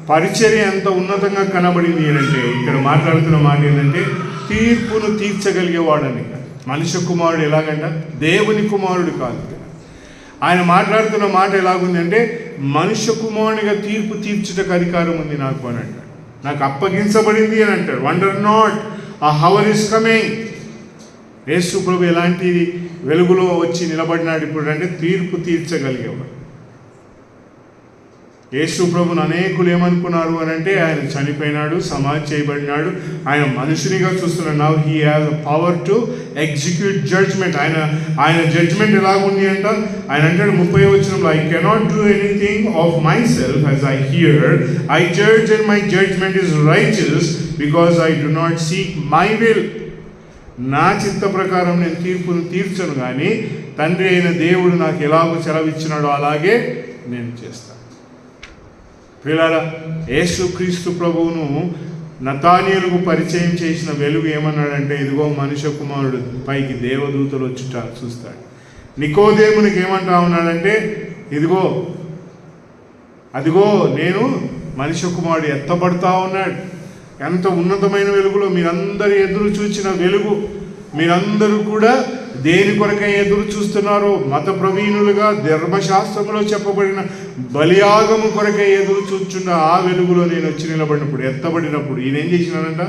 పరిచర్య ఎంత ఉన్నతంగా కనబడింది అంటే, ఇక్కడ మాట్లాడుతున్న మాట ఏంటంటే తీర్పును తీర్చగలిగేవాడని. మనుష్య కుమారుడు ఎలాగంట? దేవుని కుమారుడు కాదు. ఆయన మాట్లాడుతున్న మాట ఎలాగుంది అంటే, మనుష్య కుమారునిగా తీర్పు తీర్చుటకు అధికారం ఉంది నాకు అని అంటాడు. నాకు అప్పగించబడింది అని అంటాడు. వండర్ నాట్, ఆ హవర్ ఇస్ కమింగ్. యేసు ప్రభు ఎలాంటి వెలుగులో వచ్చి నిలబడినాడు ఇప్పుడు అంటే తీర్పు తీర్చగలిగేవాడు. యేసు ప్రభుని అనేకులు ఏమనుకున్నారు అని అంటే, ఆయన చనిపోయినాడు, సమాధి చేయబడినాడు, ఆయన మనుషునిగా చూస్తున్నాడు. Now he has a power to execute judgment. ఆయన జడ్జ్మెంట్ ఎలాగుంది అంట? ఆయన అంటాడు 30వ వచనంలో, I cannot do anything of myself as I hear, I judge and my judgment is righteous because I do not seek my will. నా చిత్త ప్రకారం నేను తీర్పును తీర్చను, కానీ తండ్రి అయిన దేవుడు నాకు ఎలాగో సెలవిచ్చినాడో అలాగే నేను చేస్తాను. పిల్లల, యేసుక్రీస్తు ప్రభువును నతానీయులకు పరిచయం చేసిన వెలుగు ఏమన్నాడంటే, ఇదిగో మనుష్య కుమారుడు పైకి దేవదూతలు వచ్చుట చూస్తాడు. నికోదేమునికి ఏమంటా ఉన్నాడంటే, అదిగో నేను మనుష్య కుమారుడు ఎత్తబడతా ఉన్నాడు. ఎంత ఉన్నతమైన వెలుగులో మీరందరూ ఎదురు చూచిన వెలుగు. మీరందరూ కూడా దేని కొరకై ఎదురు చూస్తున్నారో, మత ప్రవీణులుగా ధర్మశాస్త్రంలో చెప్పబడిన బలియాగము కొరకై ఎదురు చూచున్న ఆ వెలుగులో నేను వచ్చి నిలబడినప్పుడు, ఎత్తబడినప్పుడు ఈయన ఏం చేసినాడంట?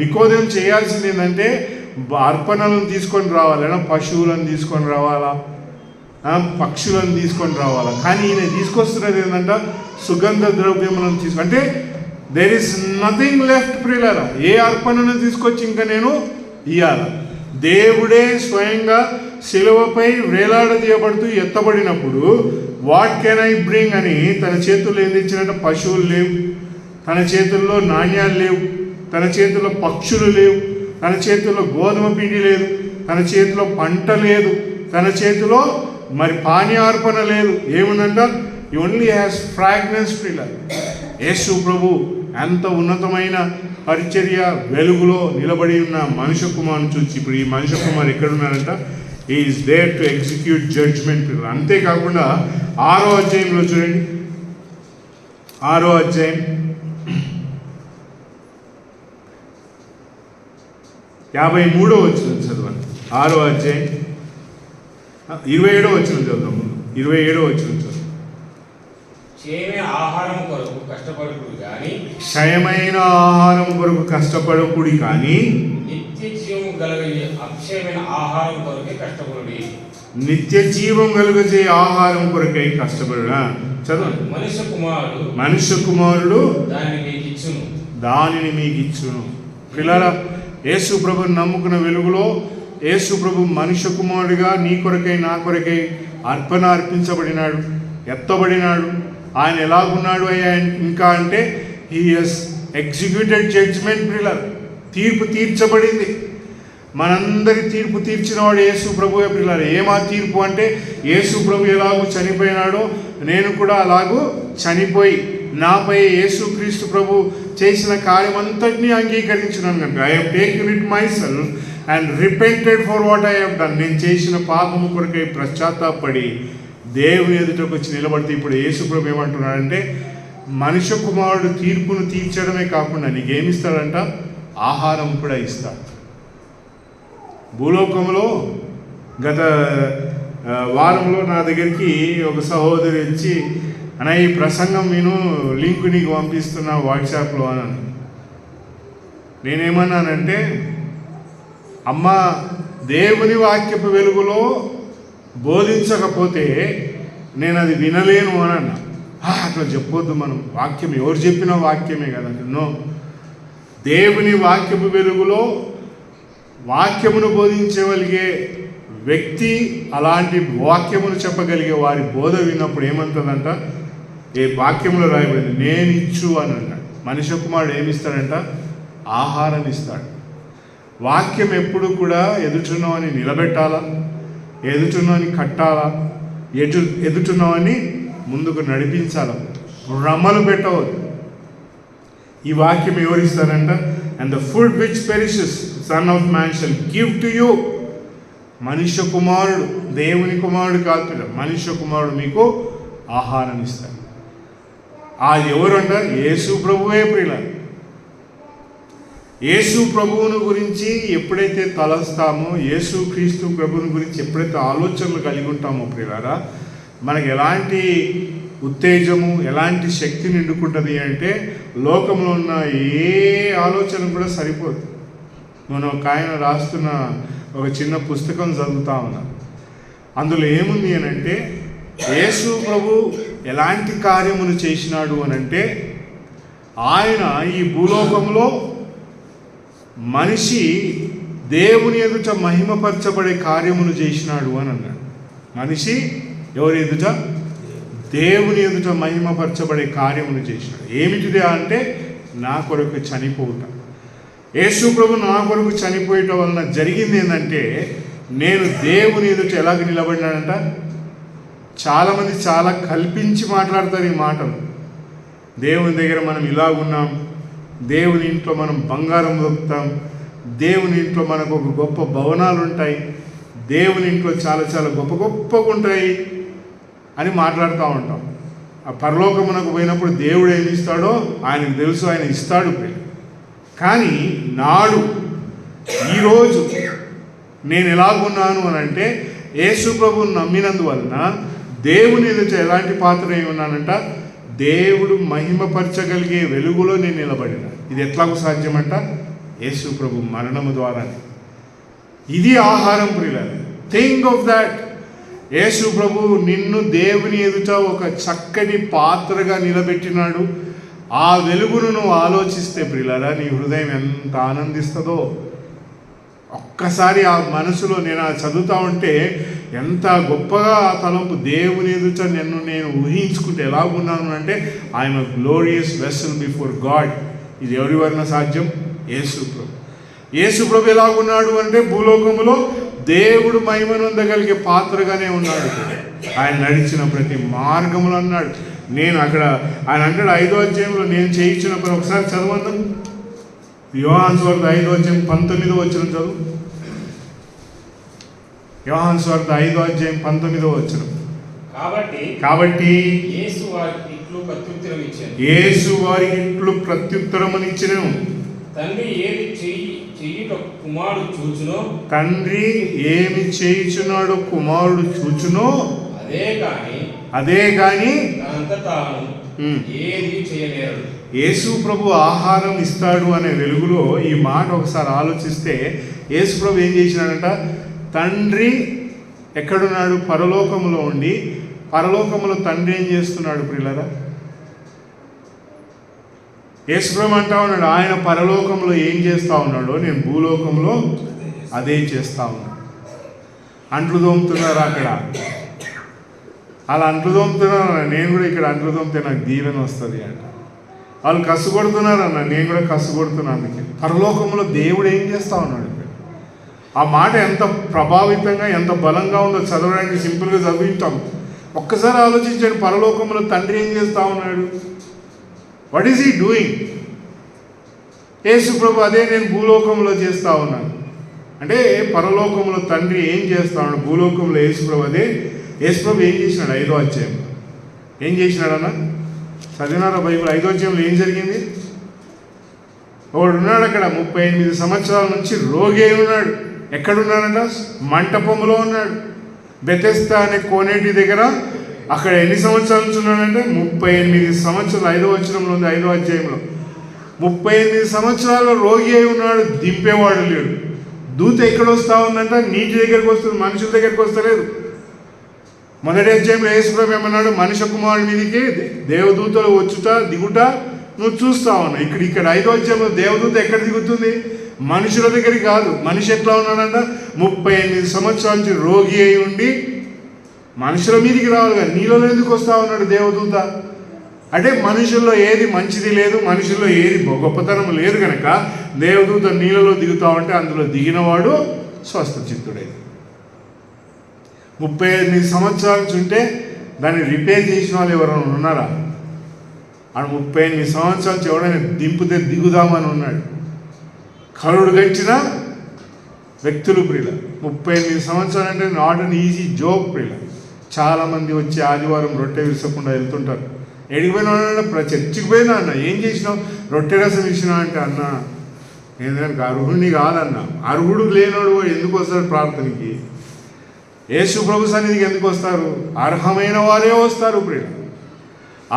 నికోదేము చేయాల్సింది ఏంటంటే, అర్పణలను తీసుకొని రావాలన్నా పశువులను తీసుకొని రావాలా, పక్షులను తీసుకొని రావాలా. కానీ ఈయన తీసుకొస్తున్నది ఏంటంటే సుగంధ ద్రవ్యములను అంటే దేర్ ఇస్ నథింగ్ లెఫ్ట్ ప్రియులారా. ఏ అర్పణను తీసుకొచ్చి ఇంకా నేను ఇయ్యాల. దేవుడే స్వయంగా శిలువపై వేలాడదీయబడుతూ ఎత్తబడినప్పుడు వాట్ కెన్ ఐ బ్రింగ్ అని తన చేతుల్లో ఏం తెచ్చినట్టు పశువులు లేవు, తన చేతుల్లో నాణ్యాలు లేవు, తన చేతుల్లో పక్షులు లేవు, తన చేతుల్లో గోధుమ పిండి లేదు, తన చేతిలో పంట లేదు, తన చేతిలో మరి పానీయార్పణ లేదు. ఏముందంట? ఈ ఓన్లీ హ్యాస్ ఫ్రాగ్రెన్స్ ప్రియులారా. యేసు ప్రభు ఎంత ఉన్నతమైన పరిచర్య వెలుగులో నిలబడి ఉన్న మనుష్య కుమారుని చూసి ఇప్పుడు ఈ మనుష్య కుమారు ఎక్కడున్నారంట? He is there to execute judgement. అంతేకాకుండా 6వ అధ్యాయంలో చూడండి, 6వ అధ్యాయం 53వ వచనం చదవండి. 6వ అధ్యాయం 27వ వచనం చదువుదాం. 27వ వచనం చదువు. క్షయమైన ఆహారం కొరకు కష్టపడుకుడు కానీ, క్షయమైన ఆహారం కొరకు కష్టపడకుడి కానీ నిత్య జీవము కలగజే అక్షయమైన ఆహారం కొరకే కష్టపడుడి. నిత్య జీవం కలుగజే ఆహారం కొరకై కష్టపడుడా. చదవండి. మనుష్య కుమారుడు దానిని మీకు ఇచ్చును. పిల్లరా, యేసు ప్రభుని నమ్ముకున్న వెలుగులో యేసు ప్రభు మనుష్య కుమారుడిగా నీ కొరకై నా కొరకై అర్పణ అర్పించబడినాడు, ఎత్తబడినాడు. ఆయన ఎలాగున్నాడు అయ్యా ఇంకా అంటే హీ హస్ ఎగ్జిక్యూటెడ్ జడ్జ్మెంట్. ప్రియులారా, తీర్పు తీర్చబడింది. మనందరి తీర్పు తీర్చినవాడు యేసు ప్రభువే ప్రియులారా. ఏమా తీర్పు అంటే యేసు ప్రభు ఎలాగూ చనిపోయినాడో నేను కూడా అలాగూ చనిపోయి నాపై యేసుక్రీస్తు ప్రభు చేసిన కార్యమంతటినీ అంగీకరించినాను కనుక I have taken it my self and repented for what I have done. నేను చేసిన పాపము కొరకై పశ్చాత్తాపడి దేవుని ఎదుటకు వచ్చి నిలబడితే ఇప్పుడు యేసు ప్రభు ఏమంటున్నాడంటే మనుష్య కుమారుడు తీర్పును తీర్చడమే కాకుండా నీకేమిస్తాడంట? ఆహారం కూడా ఇస్తాడు. భూలోకంలో గత వారంలో నా దగ్గరికి ఒక సహోదరి వచ్చి అన్న ఈ ప్రసంగం నేను లింక్ నీకు పంపిస్తున్నా వాట్సాప్లో అని. నేనేమన్నానంటే అమ్మ దేవుని వాక్యపు వెలుగులో బోధించకపోతే నేను అది వినలేను అని అన్నా. అట్లా చెప్పొద్దు, మనం వాక్యం ఎవరు చెప్పినా వాక్యమే కదండి. నో, దేవుని వాక్యపు వెలుగులో వాక్యమును బోధించగలిగే వ్యక్తి అలాంటి వాక్యమును చెప్పగలిగే వారి బోధ విన్నప్పుడు ఏమంటుందంట? ఏ వాక్యంలో రాయబడింది నేను ఇచ్చు అని అన్నాడు. మనుష్య కుమారుడు ఏమిస్తాడంట? ఆహారం ఇస్తాడు. వాక్యం ఎప్పుడు కూడా ఎదుటిన్నవాని నిలబెట్టాలా, ఎదుటిన్నవాని కట్టాలా, ఎదుటిన్నవాని ముందుకు నడిపించాలా, భ్రమలు పెట్టవద్దు. ఈ వాక్యం ఎవరిస్తారంట? And the food which perishes son of man shall give to you. మనుష్య కుమారుడు, దేవుని కుమారుడు కాదు, మనుష్య కుమారుడు మీకు ఆహారం ఇస్తాడు. అది ఎవరు అంట? యేసు ప్రభువే ప్రియుల. యేసు ప్రభువుని గురించి ఎప్పుడైతే తలస్తామో, యేసు క్రీస్తు ప్రభువుని గురించి ఎప్పుడైతే ఆలోచనలు కలిగి ఉంటామో ప్రియులారా, మనకి ఎలాంటి ఉత్తేజము, ఎలాంటి శక్తి నిండుకుంటుంది అంటే లోకంలో ఉన్న ఏ ఆలోచన కూడా సరిపోదు. మనం ఒక ఆయన రాస్తున్న ఒక చిన్న పుస్తకం చదువుతా ఉన్నా. అందులో ఏముంది అని అంటే యేసు ప్రభు ఎలాంటి కార్యమును చేసినాడు అని అంటే ఆయన ఈ భూలోకంలో మనిషి దేవుని ఎదుట మహిమపరచబడే కార్యమును చేసినాడు అని అన్నాడు. మనిషి ఎవరి ఎదుట? దేవుని ఎదుట మహిమపరచబడే కార్యమును చేసినాడు. ఏమిటిదే అంటే నా కొరకు చనిపోవుట. యేసు ప్రభు నా కొరకు చనిపోయటం వలన జరిగింది ఏంటంటే నేను దేవుని ఎదుట ఎలాగ నిలబడినాడంట. చాలామంది చాలా కల్పించి మాట్లాడతారు ఈ మాటలు. దేవుని దగ్గర మనం ఇలాగున్నాం, దేవుని ఇంట్లో మనం బంగారం దొరుకుతాం, దేవుని ఇంట్లో మనకు ఒక గొప్ప భవనాలు ఉంటాయి, దేవుని ఇంట్లో చాలా చాలా గొప్ప గొప్పగా ఉంటాయి అని మాట్లాడుతూ ఉంటాం. ఆ పరలోకమునకు పోయినప్పుడు దేవుడు ఏమి ఇస్తాడో ఆయనకు తెలుసు, ఆయన ఇస్తాడు. కానీ నాడు ఈరోజు నేను ఎలాగున్నాను అని అంటే యేసు ప్రభువుని నమ్మినందువలన దేవుని ఎదుట ఎలాంటి పాత్ర అయి ఉన్నానంట? దేవుడు మహిమపరచగలిగే వెలుగులో నేను నిలబడిన. ఇది ఎట్లాగూ సాధ్యమంట? యేసు ప్రభు మరణము ద్వారానే. ఇది ఆహారం ప్రియులారా. Think of that. యేసు ప్రభు నిన్ను దేవుని ఎదుట ఒక చక్కటి పాత్రగా నిలబెట్టినాడు. ఆ వెలుగును నువ్వు ఆలోచిస్తే ప్రియులారా నీ హృదయం ఎంత ఆనందిస్తుందో. ఒక్కసారి ఆ మనసులో నేను చదువుతా ఉంటే ఎంత గొప్పగా ఆ తలంపు, దేవుని ఎదుట నేను ఊహించుకుంటే ఎలాగున్నాను అంటే I'm a glorious vessel before God. ఇది ఎవరి వలన సాధ్యం? యేసు ప్రభు. యేసు ప్రభు ఎలాగున్నాడు అంటే భూలోకములో దేవుడు మహిమనొందగలిగే పాత్రగానే ఉన్నాడు. ఆయన నడిచిన ప్రతి మార్గములు అన్నాడు. నేను అక్కడ ఆయన అంటాడు 5వ అధ్యాయంలో నేను చేయించిన పని ఒకసారి చదవందాం. యోహాను సువార్త 5వ అధ్యాయం 19వ వచనం చదువు. యోహాను సువార్త 5వ అధ్యాయం 19వ వచనం. కాబట్టి యేసు వారికి ఇట్లు ప్రత్యుత్తరమునిచ్చెను. తండ్రి ఏమి చేయుచున్నాడో కుమారుడు చూచునో అదే గాని ఏది చేయలేరు. యేసు ప్రభు ఆహారం ఇస్తాడు అనే వెలుగులో ఈ మాట ఒకసారి ఆలోచిస్తే యేసు ప్రభు ఏం చేసినాడంట? తండ్రి ఎక్కడున్నాడు? పరలోకములో ఉండి, పరలోకములో తండ్రి ఏం చేస్తున్నాడు ప్రియులారా? యేసు ప్రభు అంటా ఉన్నాడు ఆయన పరలోకంలో ఏం చేస్తూ ఉన్నాడో నేను భూలోకంలో అదే చేస్తూ ఉన్నాను. అంట్లు తోముతున్నారు అక్కడ, వాళ్ళు అంట్లు తోముతున్నారు, నేను కూడా ఇక్కడ అంట్లు తోమితే నాకు దీవెన వస్తుంది అంట. వాళ్ళు కసు కొడుతున్నారన్న, నేను కూడా కసు కొడుతున్నాను. పరలోకంలో దేవుడు ఏం చేస్తూ ఉన్నాడు? ఆ మాట ఎంత ప్రభావితంగా ఎంత బలంగా ఉందో చదవడానికి సింపుల్గా చదివింటాం. ఒక్కసారి ఆలోచించండి, పరలోకంలో తండ్రి ఏం చేస్తూ ఉన్నాడు? What is he doing? Yesu ప్రభు అదే నేను భూలోకంలో చేస్తూ ఉన్నాను అంటే పరలోకంలో తండ్రి ఏం చేస్తా ఉన్నాడు, భూలోకంలో యేసు ప్రభు అదే. యేసు ప్రభు ఏం చేసినాడు? 5వ అధ్యాయంలో ఏం చేసినాడన్న? చదివినారా బైబిల్? 5వ అధ్యాయంలో ఏం జరిగింది? ఒకడు ఉన్నాడు అక్కడ 38 సంవత్సరాల నుంచి రోగి అయి ఉన్నాడు. ఎక్కడున్నాడంట? మంటపంలో ఉన్నాడు. బెతెస్దా అనే కోనేటి దగ్గర. అక్కడ ఎన్ని సంవత్సరాల నుంచి ఉన్నాడంటే 38 సంవత్సరాలు. 5వ వచనంలో ఉంది, 5వ అధ్యాయంలో 38 సంవత్సరాల రోగి అయి ఉన్నాడు. దింపేవాడు లేడు. దూత ఎక్కడ వస్తూ ఉందంట? నీటి దగ్గరికి వస్తుంది, మనుషుల దగ్గరికి వస్తలేదు. మొదటి అధ్యాయంలో యేసు ప్రభు ఏమన్నాడు? మనుష్య కుమారుడి మీదకి దేవదూతలు వచ్చుట దిగుట నువ్వు చూస్తా ఉన్నావు. ఇక్కడ 5వ అధ్యాయంలో దేవదూత ఎక్కడ దిగుతుంది? మనుషుల దగ్గరికి కాదు. మనిషి ఎట్లా ఉన్నాడంట? 38 సంవత్సరాల నుంచి రోగి అయి ఉండి మనుషుల మీదకి రావాలి కానీ నీలో ఎందుకు వస్తూ ఉన్నాడు దేవదూత? అంటే మనుషుల్లో ఏది మంచిది లేదు, మనుషుల్లో ఏది గొప్పతనం లేదు కనుక దేవదూత నీళ్ళలో దిగుతా ఉంటే అందులో దిగినవాడు స్వస్థ చిత్తుడై. 38 సంవత్సరాల నుంచి ఉంటే దాన్ని రిపేర్ చేసిన వాళ్ళు ఎవరైనా ఉన్నారా? ఆడు 38 సంవత్సరాల నుంచి ఎవరైనా దింపితే దిగుదామని ఉన్నాడు. కరుడు గడిచిన వ్యక్తులు ప్రియుల 38 సంవత్సరాలు అంటే నాట్ అన్ ఈజీ జోక్ ప్రియుల. చాలామంది వచ్చి ఆదివారం రొట్టె విసకుండా వెళ్తుంటారు. ఎడిగిపోయినా చర్చికి పోయినా అన్న ఏం చేసినావు? రొట్టె రసం ఇచ్చినా అంటే అన్న ఏంటంటే అర్హుడిని కాదన్న. అర్హుడు లేనోడు ఎందుకు వస్తాడు ప్రార్థనకి? యేసు ప్రభు సన్నిధికి ఎందుకు వస్తారు? అర్హమైన వారే వస్తారు ప్రియుల.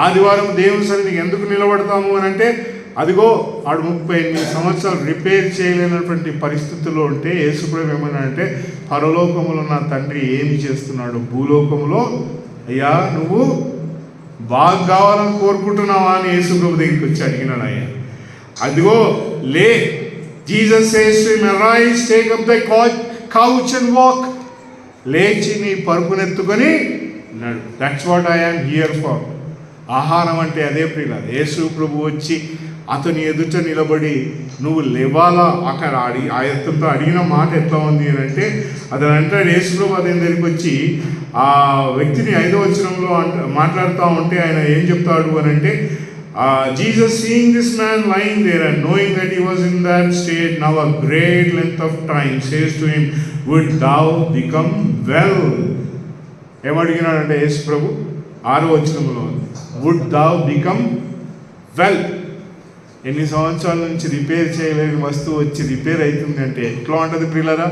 ఆదివారం దేవుని సన్నిధికి ఎందుకు నిలబడతాము అని అంటే అదిగో ఆడు 38 సంవత్సరాలు రిపేర్ చేయలేనటువంటి పరిస్థితుల్లో ఉంటే యేసు ప్రభు ఏమన్నా అంటే పరలోకములో నా తండ్రి ఏమి చేస్తున్నాడు? భూలోకములో అయ్యా నువ్వు బాగా కావాలని కోరుకుంటున్నావా అని యేసు ప్రభు దగ్గరికి వచ్చి అడిగినాడు. అయ్యా అదిగో లే, Jesus says to him, arise, take up దై కౌచ్ అండ్ వాక్. లేచి నీ పరుపునెత్తుకొని అన్నాడు. That's what I am here for. ఆహారం అంటే అదే ప్రియుల. యేసు ప్రభు వచ్చి అతని ఎదుట నిలబడి నువ్వు లేవాలా అక్కడ ఆ ఎత్తుతో అడిగిన మాట ఎట్లా ఉంది అని అంటే అతను అంటాడు. యేసు ప్రభు అతని దగ్గరికి వచ్చి ఆ వ్యక్తిని 5వ వచనంలో మాట్లాడుతూ ఉంటే ఆయన ఏం చెప్తాడు అని అంటే Jesus seeing this man lying there and knowing that he was in that state now a great length of time says to him would thou become well. ఏమడిగినాడంటే యేసు ప్రభు 6వ వచనంలో వుడ్ thou become well. ఎన్ని సంవత్సరాల నుంచి repair చేయలేని వస్తువు వచ్చి రిపేర్ అవుతుంది అంటే ఎట్లా ఉంటుంది ప్రియులరా?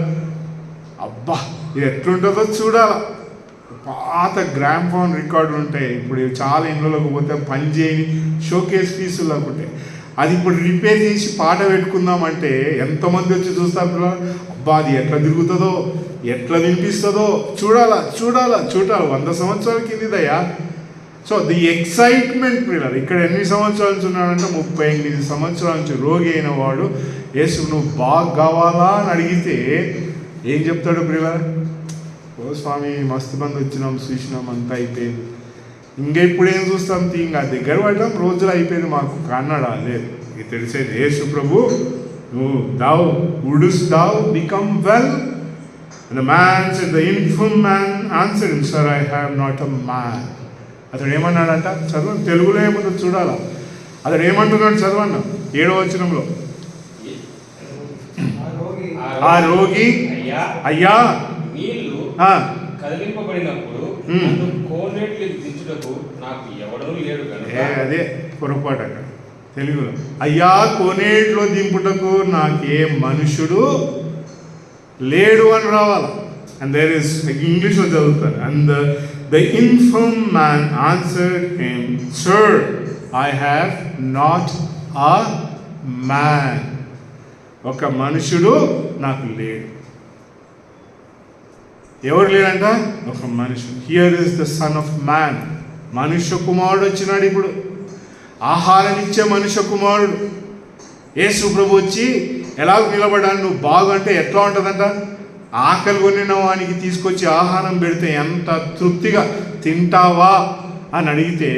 అబ్బా ఇది ఎట్లుంటుందో చూడాలా. పాత గ్రామ్ఫోన్ రికార్డులు ఉంటాయి, ఇప్పుడు చాలా ఇండ్లలోకి పోతే పని చేయని షోకేస్ పీసులు లేకుంటే అది ఇప్పుడు రిపేర్ చేసి పాట పెట్టుకుందామంటే ఎంతమంది వచ్చి చూస్తారు పిల్లలు? అబ్బా అది ఎట్లా తిరుగుతుందో, ఎట్లా వినిపిస్తుందో చూడాలా 100 సంవత్సరాల కిందిదయ్యా. సో ది ఎక్సైట్మెంట్ ప్రియులారా, ఇక్కడ ఎన్ని సంవత్సరాల నుంచి ఉన్నాడంటే 38 సంవత్సరాల నుంచి రోగి అయిన వాడు యేసు నువ్వు బాగా కావాలా అని అడిగితే ఏం చెప్తాడు ప్రియులారా? ఓ స్వామి మస్తు మంది వచ్చినాం, చూసినాం, అంతా అయిపోయింది, ఇంకా ఇప్పుడు ఏం చూస్తాం, ఇంకా దగ్గర పడ్డాం, రోజులు అయిపోయింది మాకు అన్నాడా? లేదు. ఇది తెలిసేది యేసు ప్రభు నువ్వు వుడ్స్ట్ thou become well? And the man said, the infirm man answered him, sir, I have not a man. అతడు ఏమన్నాడంట? చదవండి, తెలుగులో ఏముందో చూడాలా. అతడు ఏమంటున్నాడు చదవన్న 7వ వచనంలో. ఆ రోగి అయ్యా నీళ్లు కదిలింపబడినప్పుడు కోనేట్లు దించుటకు నాకు ఎవడూ లేడు కనుక. అదే పొరపాటు అక్కడ తెలుగులో. అయ్యా కోనేట్లో దింపుటకు నాకే మనుషుడు లేడు అని రావాలి. అండ్ దేర్ ఇస్ ఇంగ్లీష్లో చదువుతారు. And the inform man answered him, sir, I have not a man. ఒక మనుషుడు నాకు లేడు. ఎవరు లేడంట? ఒక మనుషుడు. Here is the son of man. మనుష్య కుమారుడు వచ్చినాడు. ఇప్పుడు ఆహారం ఇచ్చే మనుష్య కుమారుడు యేసు ప్రభు వచ్చి ఎలా నిలబడాలి, నువ్వు బాగుంటే ఎట్లా ఉంటుందంట? ఆకలి కొనిన వానికి తీసుకొచ్చి ఆహారం పెడితే ఎంత తృప్తిగా తింటావా అని అడిగితే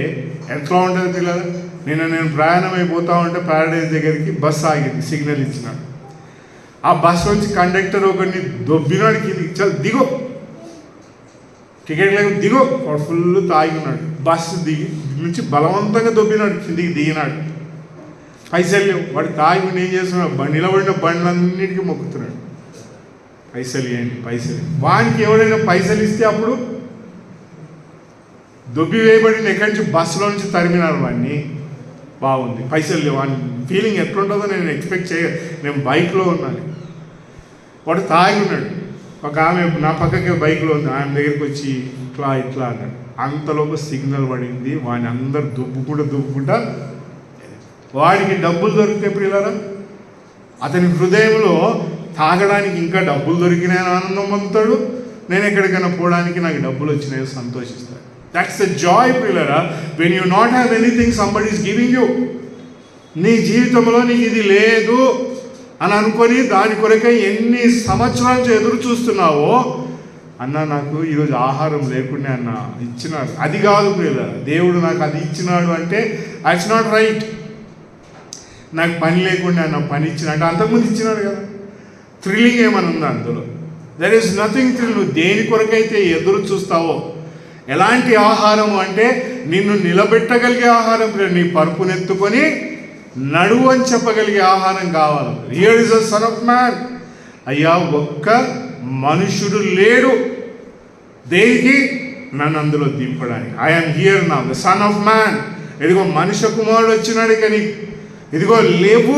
ఎట్లా ఉంటుంది పిల్లలు? నేను ప్రయాణం అయిపోతా ఉంటే ప్యారడైజ్ దగ్గరికి బస్సు ఆగింది, సిగ్నల్ ఇచ్చినాడు. ఆ బస్సు నుంచి కండక్టర్ ఒకరిని దొబ్బినాడు కిందికి, చల్ దిగో, టికెట్ లేక దిగో. వాడు ఫుల్ తాగి ఉన్నాడు. బస్సు దిగి నుంచి బలవంతంగా దొబ్బినాడు, కిందికి దిగినాడు. పైసలు లేవు. వాడు తాగి ఏం చేస్తున్నాడు? నిలబడిన బండ్లన్నిటికీ మొక్కుతున్నాడు, పైసలు ఇవ్వండి, పైసలు. వానికి ఎవడైనా పైసలు ఇస్తే అప్పుడు దొబ్బి వేయబడిన ఎక్కడి నుంచి బస్సులో నుంచి తరిమినారు వాడిని. బాగుంది, పైసలు లేవు. వాని ఫీలింగ్ ఎట్లుంటుందో నేను ఎక్స్పెక్ట్ నేను బైక్లో ఉన్నాను, వాడు తాగి ఉన్నాడు. ఒక ఆమె నా పక్కకి బైక్లో ఉంది, ఆమె దగ్గరికి వచ్చి ఇట్లా అన్నాడు. అంతలోపు సిగ్నల్ పడింది. వాడిని అందరు దుబ్బుకుంటా వాడికి డబ్బులు దొరికితే ప్రియులారా, అతని హృదయంలో తాగడానికి ఇంకా డబ్బులు దొరికినాయని ఆనందం పొందుతాడు. నేను ఎక్కడికైనా పోవడానికి నాకు డబ్బులు వచ్చినాయో సంతోషిస్తాడు. దట్స్ ద జాయ్ ప్రియులారా, when you not have anything somebody is giving you. నీ జీవితంలో నీకు ఇది లేదు అని అనుకొని దాని కొరకై ఎన్ని సంవత్సరాల నుంచి ఎదురు చూస్తున్నావో, అన్న నాకు ఈరోజు ఆహారం లేకుండా అన్న ఇచ్చినాడు, అది కాదు ప్రియులారా, దేవుడు నాకు అది ఇచ్చినాడు అంటే ఇట్స్ నాట్ రైట్. నాకు పని లేకుండా అన్న పని ఇచ్చినట్టు అంతకుముందు ఇచ్చినాడు కదా. థ్రిల్లింగ్ ఏమని ఉందా అందులో? There is nothing thrill. నువ్వు దేని కొరకైతే ఎదురు చూస్తావో, ఎలాంటి ఆహారం అంటే నిన్ను నిలబెట్టగలిగే ఆహారం, నీ పరుపునెత్తుకొని నడువు అని చెప్పగలిగే ఆహారం కావాలి. Here is the son of man. అయ్యా ఒక్క మనుషుడు లేడు దేనికి? నన్ను అందులో దింపడానికి. I'm here now, the son of man. ఇదిగో మనుష్య కుమారుడు వచ్చినాడు కానీ ఇదిగో లేవు.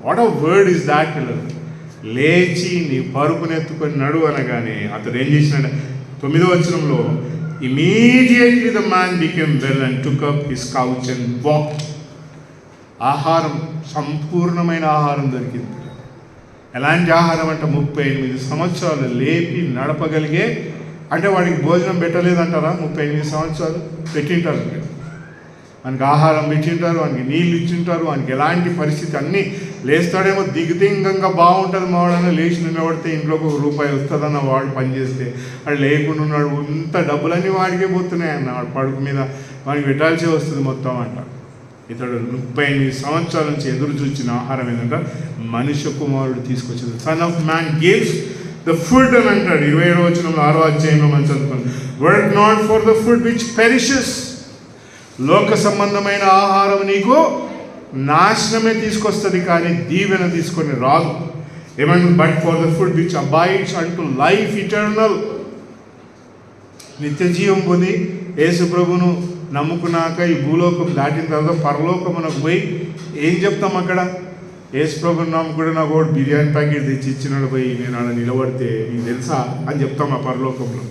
What a word is that పిల్లలు. లేచి నీ పరుపునెత్తుకొని నడువు అనగానే అతడు ఏం చేసినాడు? 9వ వచనంలో, immediately the man became well and took up his couch and walked. ఆహారం, సంపూర్ణమైన ఆహారం దొరికింది. ఎలాంటి ఆహారం అంటే 38 సంవత్సరాలు లేపి నడపగలిగే, అంటే వాడికి భోజనం పెట్టలేదంటారా? 38 సంవత్సరాలు పెట్టింటారు, వానికి ఆహారం పెట్టింటారు, వానికి నీళ్ళు ఇచ్చింటారు, వానికి ఎలాంటి పరిస్థితి అన్నీ. లేస్తాడేమో దిగ్దింగంగా బాగుంటుంది, మావాడన్నా లేచి నిలబడితే ఇంట్లోకి ₹1 వస్తుందన్న వాడు పనిచేస్తే, వాడు లేకుండా ఉన్నాడు, ఇంత డబ్బులన్నీ వాడికే పోతున్నాయి అన్న, వాడు పడుకు మీద వాడికి పెట్టాల్సి వస్తుంది మొత్తం అంట. ఇతడు 38 సంవత్సరాల నుంచి ఎదురు చూచిన ఆహారం ఏంటంటే మనుష్య కుమారుడు తీసుకొచ్చింది. Son of man gives the food అని అంటాడు 27వ వచనంలో, 6వ అధ్యాయంలో మనం చదువుకోండి. Work not for the food which perishes. లోక సంబంధమైన ఆహారం నీకు నాశనమే తీసుకొస్తుంది కానీ దీవెన తీసుకొని రాదు. ఏమంటుంది? But for the food which abides అంటూ లైఫ్ ఇటర్నల్. నిత్య జీవం పొంది యేసు ప్రభును నమ్ముకున్నాక ఈ భూలోకం దాటిన తర్వాత పరలోకమునకు పోయి ఏం చెప్తాం అక్కడ? యేసు ప్రభుని నమ్ముకుంటే నాకు ఒకటి బిర్యానీ ప్యాకెట్ తెచ్చి ఇచ్చినాడు, పోయి నేను అలా నిలబడితే నీకు తెలుసా అని చెప్తాం ఆ పరలోకంలో.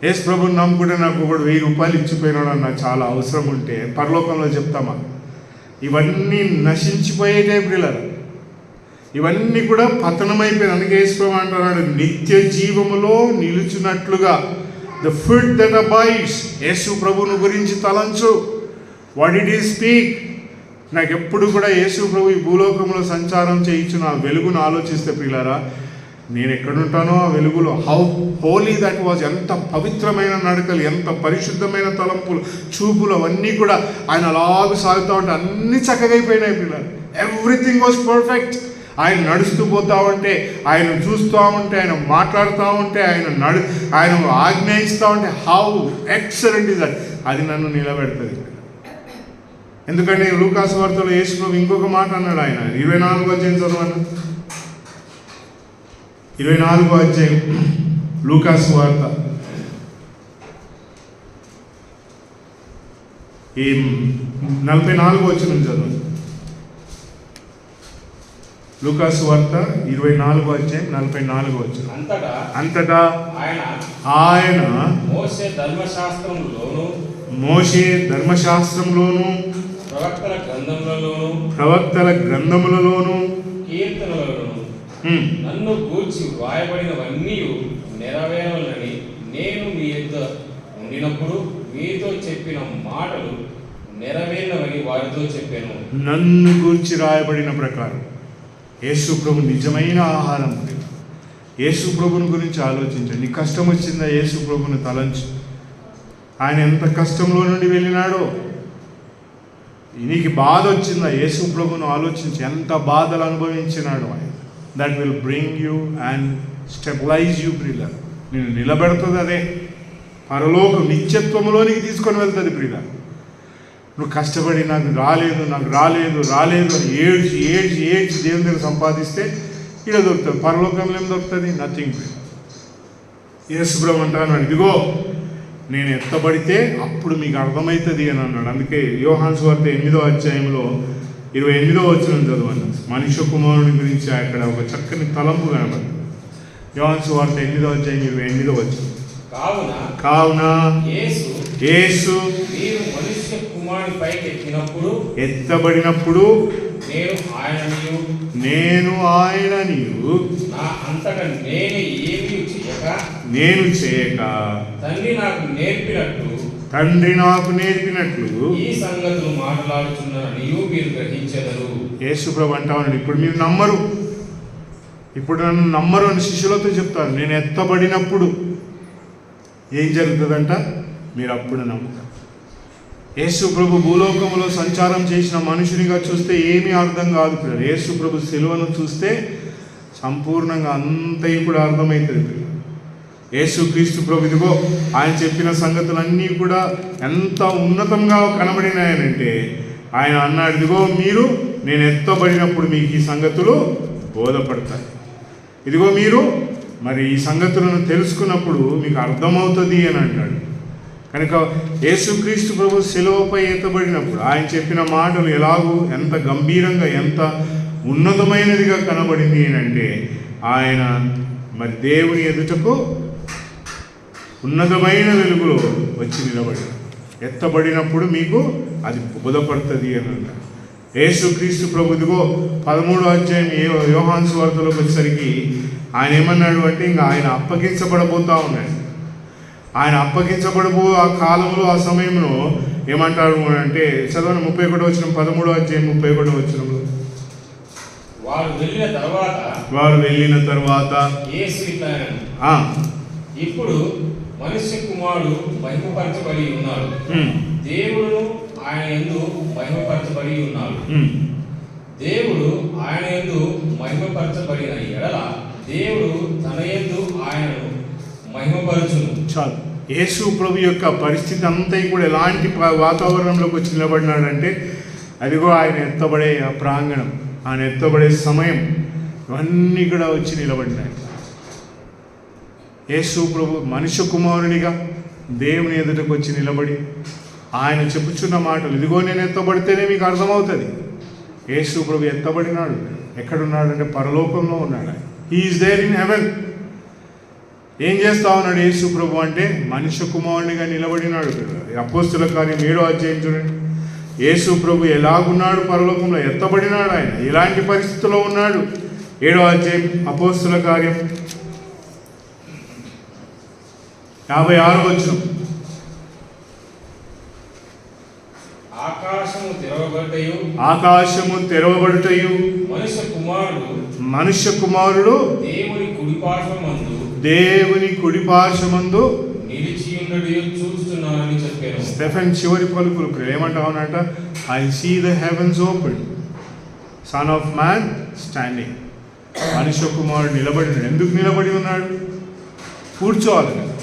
యేసు ప్రభుని నమ్ముకుంటే నాకు ఒకటి ₹1000 ఇచ్చిపోయినాడు అన్న చాలా అవసరం ఉంటే పరలోకంలో చెప్తామా? ఇవన్నీ నశించిపోయేటే ప్రియులారా. ఇవన్నీ కూడా పతనమైపోయింది. అందుకే యేసు అంటున్నాడు, నిత్య జీవములో నిలుచున్నట్లుగా. The food that abides. Yesu ప్రభువును గురించి తలంచు. What did he speak? నాకు ఎప్పుడు కూడా యేసు ప్రభు ఈ భూలోకంలో సంచారం చేయించిన ఆ వెలుగును ఆలోచిస్తే ప్రియులారా, నేను ఎక్కడుంటానో ఆ వెలుగులో, హౌ హోలీ దట్ వాజ్, ఎంత పవిత్రమైన నడకలు, ఎంత పరిశుద్ధమైన తలంపులు, చూపులు, అవన్నీ కూడా ఆయన అలాగ సాగుతూ ఉంటే అన్నీ చక్కగా అయిపోయినాయి పిల్లలు. Everything was perfect. ఆయన నడుస్తూ పోతూ ఉంటే, ఆయన చూస్తూ ఉంటే, ఆయన మాట్లాడుతూ ఉంటే, ఆయన ఆజ్ఞాయిస్తూ ఉంటే, హౌ ఎక్సలెంట్ ఇస్ దట్. అది నన్ను నిలబెడుతుంది. ఎందుకంటే లూకాసు వార్తలో యేసు ప్రభు ఇంకొక మాట అన్నాడు. ఆయన 24వ అధ్యాయం చదవండి. 24వ అధ్యాయం లూకాసు వార్త, ఈ 44వ వచనం చదవండి. లూకాసు వార్త 24వ అధ్యాయం 44వ వచనం. అంతటా ఆయన మోషే ధర్మశాస్త్రంలోను ప్రవక్తల గ్రంథములలోను కీర్తనలలోను నన్ను గూర్చి వ్రాయబడినవన్నీ నెరవేరాలని నేను మీ యొద్ద ఉండినప్పుడు మీతో చెప్పిన మాటలు నెరవేరినవని వారితో చెప్పాను. నన్ను గూర్చి రాయబడిన ప్రకారం యేసు ప్రభు నిజమైన ఆహారం. యేసు ప్రభుని గురించి ఆలోచించండి. నీకు కష్టం వచ్చిందా? యేసు ప్రభుని తలంచు. ఆయన ఎంత కష్టంలో నుండి వెళ్ళినాడో. నీకు బాధ వచ్చిందా? యేసు ప్రభును ఆలోచించి ఎంత బాధలు అనుభవించినాడు ఆయన. That will bring you and stabilize you ప్రియుల. నేను నిలబెడుతుంది అదే. పరలోకం నిత్యత్వంలోనికి తీసుకొని వెళ్తుంది ప్రియుల. నువ్వు కష్టపడి నాకు రాలేదు అని ఏడ్చి దేవుని దగ్గర సంపాదిస్తే ఇక్కడ దొరుకుతుంది. పరలోకంలో ఏం దొరుకుతుంది? నథింగ్. యేసు ప్రభు అంటాను, ఇదిగో నేను ఎత్తబడితే అప్పుడు మీకు అర్థమవుతుంది అని అన్నాడు. అందుకే యోహాను సువార్త 8వ అధ్యాయంలో 28వ వచనం చదవండి. మనుష్య కుమారుని గురించి అక్కడ ఒక చక్కని తలంపు కనబడుతుంది. యోహాను సువార్త 8వ అధ్యాయం 28వ వచనం. కావున యేసు ఎత్తబడినప్పుడు నేను ఆయననియు నేను చేయక తండ్రి నాకు నేర్పినట్లు ఈ సంగతులు మాట్లాడుచున్నారని మీరు గ్రహించెదరు. యేసు ప్రభు అంటా ఉన్నాడు, ఇప్పుడు మీరు నమ్మరు, ఇప్పుడు నన్ను నమ్మరు అని శిష్యులతో చెప్తాను. నేను ఎత్తబడినప్పుడు ఏం జరుగుతుందంట? మీరు అప్పుడు నమ్ముతారు. యేసు ప్రభు భూలోకంలో సంచారం చేసిన మనుషునిగా చూస్తే ఏమీ అర్థం కాదు. యేసు ప్రభు సిలువను చూస్తే సంపూర్ణంగా అంతయి కూడా అర్థమవుతుంది. యేసు క్రీస్తు ప్రభు ఇదిగో ఆయన చెప్పిన సంగతులన్నీ కూడా ఎంత ఉన్నతంగా కనబడినాయనంటే, ఆయన అన్నాడు, ఇదిగో మీరు నేను ఎత్తబడినప్పుడు మీకు ఈ సంగతులు బోధపడతాయి. ఇదిగో మీరు మరి ఈ సంగతులను తెలుసుకున్నప్పుడు మీకు అర్థమవుతుంది అని అంటాడు. కనుక యేసుక్రీస్తు ప్రభు శిలువపై ఎత్తబడినప్పుడు ఆయన చెప్పిన మాటలు ఎలాగూ ఎంత గంభీరంగా ఎంత ఉన్నతమైనదిగా కనబడింది అంటే, ఆయన మరి దేవుని ఎదుటకు ఉన్నతమైన వెలుగులో వచ్చి నిలబడి ఎత్తబడినప్పుడు మీకు అది బోధపడుతుంది అని అన్నాడు. యేసుక్రీస్తు ప్రభు ఇదిగో 13వ అధ్యాయం యోహాను సువార్తలోకి వచ్చేసరికి ఆయన ఏమన్నాడు అంటే, ఇంకా ఆయన అప్పగించబడబోతా ఉన్నాడు. ఆయన అప్పగించబడబో ఆ కాలంలో ఆ సమయంలో ఏమంటాడు అంటే, చదవని 31వ వచనం 13వ అధ్యాయం 31వ వచనంలో, వారు వెళ్ళిన తర్వాత ఇప్పుడు మనుష్య కుమారుడు మహిమపరచబడి ఉన్నాడు, దేవుడు ఆయన యందు మహిమపరచబడి ఉన్నాడు. దేవుడు ఆయన యందు మహిమపరచబడిన ఎడల దేవుడు తన యందు ఆయనను మహిమపరచును. చాలు. యేసు ప్రభు యొక్క పరిస్థితి అంతా కూడా ఎలాంటి వాతావరణంలోకి వచ్చి నిలబడినాడంటే, అదిగో ఆయన ఎత్తబడే ఆ ప్రాంగణం, ఆయన ఎత్తబడే సమయం, ఇవన్నీ కూడా వచ్చి నిలబడినాయి. యేసు ప్రభు మనుష్య కుమారునిగా దేవుని ఎదుటకు వచ్చి నిలబడి ఆయన చెప్పుచున్న మాటలు, ఇదిగో నేను ఎత్తబడితేనే మీకు అర్థమవుతుంది. యేసు ప్రభు ఎత్తబడినాడు. ఎక్కడున్నాడంటే పరలోకంలో ఉన్నాడు. He is there in heaven. ఏం చేస్తా ఉన్నాడు యేసు ప్రభు అంటే, మనుష్య కుమారునిగా నిలబడినాడు. అపోస్తుల కార్యం 7వ అధ్యాయం చూడండి. యేసు ప్రభు ఎలాగున్నాడు? పరలోకంలో ఎత్తబడినాడు. ఆయన ఎలాంటి పరిస్థితిలో ఉన్నాడు? 7వ అధ్యాయం అపోస్తుల కార్యం 56వ వచనం. ఆకాశము తెరవబడుటయు మనుష్య కుమారుడు దేవుని కుడిపార్శ్వమందు స్టెఫెన్ చివరి పలుకులు ఏమంటావునట? I see the heavens open, son of man standing. మనుష్య కుమారుడు నిలబడి ఎందుకు నిలబడి ఉన్నాడు? కూర్చోవాలి కదా.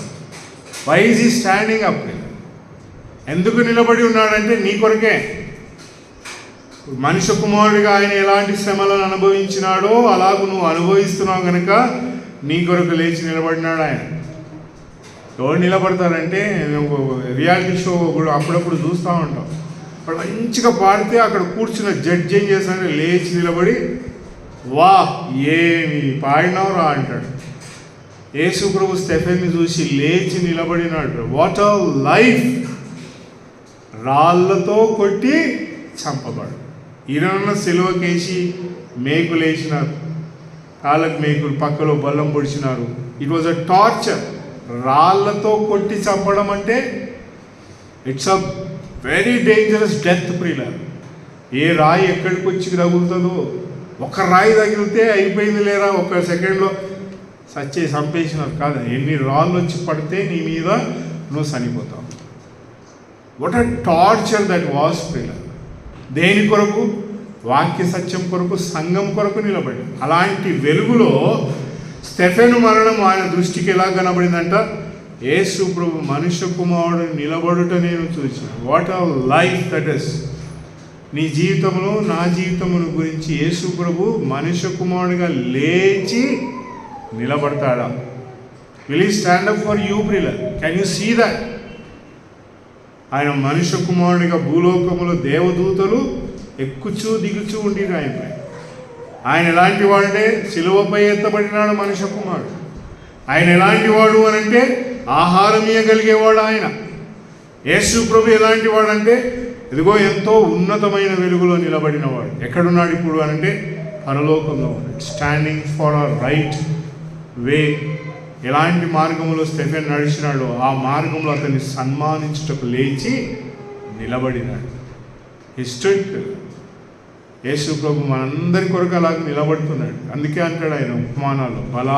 Why is he standing up? ఎందుకు నిలబడి ఉన్నాడంటే నీ కొరకే. మనుష్య కుమారుడిగా ఆయన ఎలాంటి శ్రమలను అనుభవించినాడో అలాగూ నువ్వు అనుభవిస్తున్నావు కనుక నీ కొరకు లేచి నిలబడినాడు ఆయన. ఎవరు నిలబడతారంటే, రియాలిటీ షో కూడా అప్పుడప్పుడు చూస్తూ ఉంటాం. వాడు మంచిగా పాడితే అక్కడ కూర్చున్న జడ్జ్ ఏం చేస్తాడంటే లేచి నిలబడి వా ఏమి పాడినవరా అంటాడు. యేసు ప్రభు స్టెఫెన్ని చూసి లేచి నిలబడినాడు. వాట్ ఆ లైఫ్! రాళ్ళతో కొట్టి చంపబడు. ఈయన సిలువకేసి మేకులు వేసినారు, కాళ్ళకు మేకులు, పక్కలో బల్లం పొడిచినారు. It was a torture. రాళ్ళతో కొట్టి చంపడం అంటే it's a very dangerous death. ప్రియులారా, ఏ రాయి ఎక్కడికి వచ్చి తగులుతుందో, ఒక రాయి తగిలితే అయిపోయింది లేరా, ఒక సెకండ్లో చంపేసినారు కాదు. ఎన్ని రాళ్ళు వచ్చి పడితే నీ మీద నువ్వు చనిపోతావు. What a torture that was ప్రియులారా. దేని కొరకు? వాక్య సత్యం కొరకు, సంఘం కొరకు నిలబడి. అలాంటి వెలుగులో స్టెఫెను మరణం ఆయన దృష్టికి ఎలా కనబడిందంట? యేసు ప్రభు మనుష్య కుమారుడు నిలబడుట నేను చూసిన. వాట్ ఆ లైఫ్ దట్ ఇస్! నీ జీవితంలో, నా జీవితమును గురించి యేసు ప్రభు మనుష్య కుమారుడిగా లేచి నిలబడతాడా? Will he stand up for you బ్రిలర్? Can you see that? ఆయన మనుష్య కుమారుడిగా భూలోకములో దేవదూతలు ఎక్కుచూ దిగుచూ ఉండిరు ఆయనపై. ఆయన ఎలాంటి వాడంటే సిలువపై ఎత్తబడినాడు మనుష్య కుమారుడు. ఆయన ఎలాంటి వాడు అనంటే ఆహారం ఇయ్యగలిగేవాడు ఆయన. యేసు ప్రభు ఎలాంటి వాడంటే ఇదిగో ఎంతో ఉన్నతమైన వెలుగులో నిలబడినవాడు. ఎక్కడున్నాడు ఇప్పుడు అనంటే పరలోకంలో ఉన్నాడు. Standing for hour right way. ఎలాంటి మార్గంలో స్టెఫెన్ నడిచినాడో ఆ మార్గంలో అతన్ని సన్మానించుటకు లేచి నిలబడినాడు. హిస్టరీ. యేసు ప్రభు మనందరి కొరకు అలాగ నిలబడుతున్నాడు. అందుకే అంటాడు ఆయన ఉపమానాలు, బల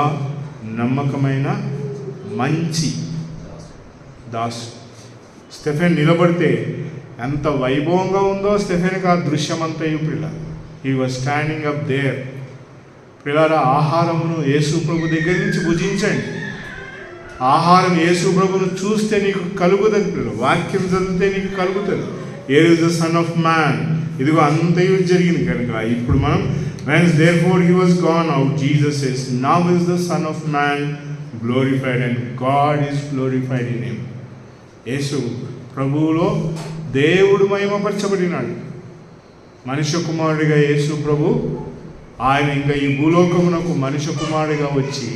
నమ్మకమైన మంచి దాసు. స్టెఫెన్ నిలబడితే ఎంత వైభవంగా ఉందో స్టెఫెన్కి ఆ దృశ్యం అంతా పిల్ల. He was standing up there. పిల్లరా, ఆహారమును యేసు ప్రభు దగ్గర నుంచి భుజించండి. ఆహారం యేసు ప్రభును చూస్తే నీకు కలుగుతుంది పిల్లలు. వాక్యం చదివితే నీకు కలుగుతుంది. Here is the son of man. ఇదిగో అంతయు జరిగింది కనుక ఇప్పుడు మనం whence therefore he was gone out, Jesus is now is the son of man glorified and God is glorified in him. యేసు ప్రభువులో దేవుడు మహిమపరచబడినాడు. మనుష్య కుమారుడిగా యేసు ప్రభు ఆయన ఇంకా ఈ భూలోకమునకు మనుష్య కుమారుడిగా వచ్చి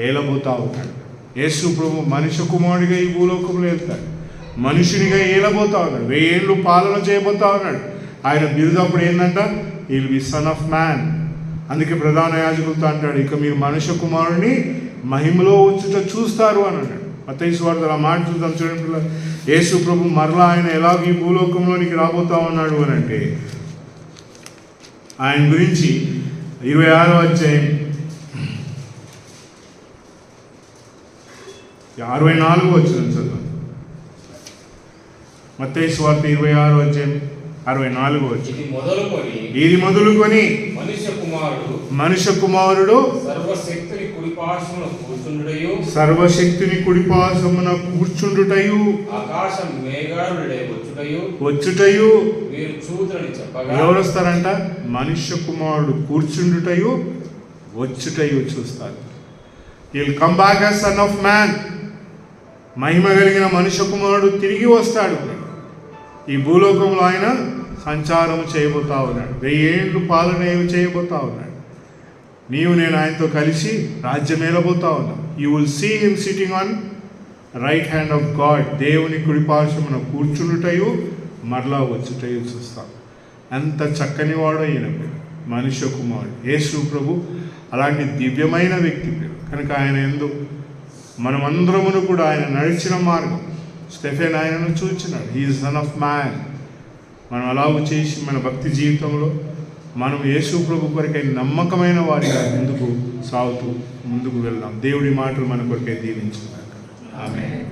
ఏలబోతా ఉన్నాడు. యేసు ప్రభు మనుష్య కుమారుడిగా ఈ భూలోకంలో వెళ్తాడు. మనుషునిగా ఏలబోతా ఉన్నాడు. 1000 ఏళ్ళు పాలన చేయబోతా ఉన్నాడు. ఆయన బిరుదప్పుడు ఏంటంట? Will be sun of man. అందుకే ప్రధాన యాజకులతో అంటాడు, ఇక మీరు మనుష్య కుమారుడిని మహిమలో వచ్చుట చూస్తారు అని అన్నాడు. మత్తయి సువార్త ఆ మాట చూద్దాం చూడండి. యేసు ప్రభు మరలా ఆయన ఎలాగ ఈ భూలోకంలోనికి రాబోతా ఉన్నాడు అని అంటే ఆయన గురించి 26వ అధ్యాయం 64వ వచనం చదువు. మత్తయి సువార్త 26వ అధ్యాయం 64వ వచనం. ఇది మొదలుకొని మనుష్య కుమారుడు సర్వశక్తిని కుడిపార్శ్వమున కూర్చుండుటయు వచ్చుటయు. ఎవరు వస్తారంట? మనుష్య కుమారుడు కూర్చుండుటయు వచ్చుటయు చూస్తారు. Will come back as son of man. మహిమ కలిగిన మనుష్య కుమారుడు తిరిగి వస్తాడు. ఈ భూలోకంలో ఆయన సంచారం చేయబోతా ఉన్నాడు. 1000 ఏళ్ళు పాలన చేయబోతా ఉన్నాడు. నీవు నేను ఆయనతో కలిసి రాజ్యం ఏలబోతా ఉన్నాం. You will see him sitting on right hand of God. దేవుని కుడిపార్శ్వమున కూర్చుండుటయు మరలా వచ్చుటయు చూస్తాం. ఎంత చక్కని వాడో ఈయన. మనుష్య కుమారుడు. యేసు ప్రభు అలాంటి దివ్యమైన వ్యక్తి కనుక ఆయన యందు మనమందరమును కూడా ఆయన నడిచిన మార్గం. స్టెఫెన్ ఆయనను చూచినాడు. He is son of man. మనం అలాగూ చేసి మన భక్తి జీవితంలో మనం యేసు ప్రభు కొరకై నమ్మకమైన వారిగా ముందుకు సాగుతూ ముందుకు వెళ్దాం. దేవుడి మాటలు మన కొరకై దీవించుగాక. ఆమేన్.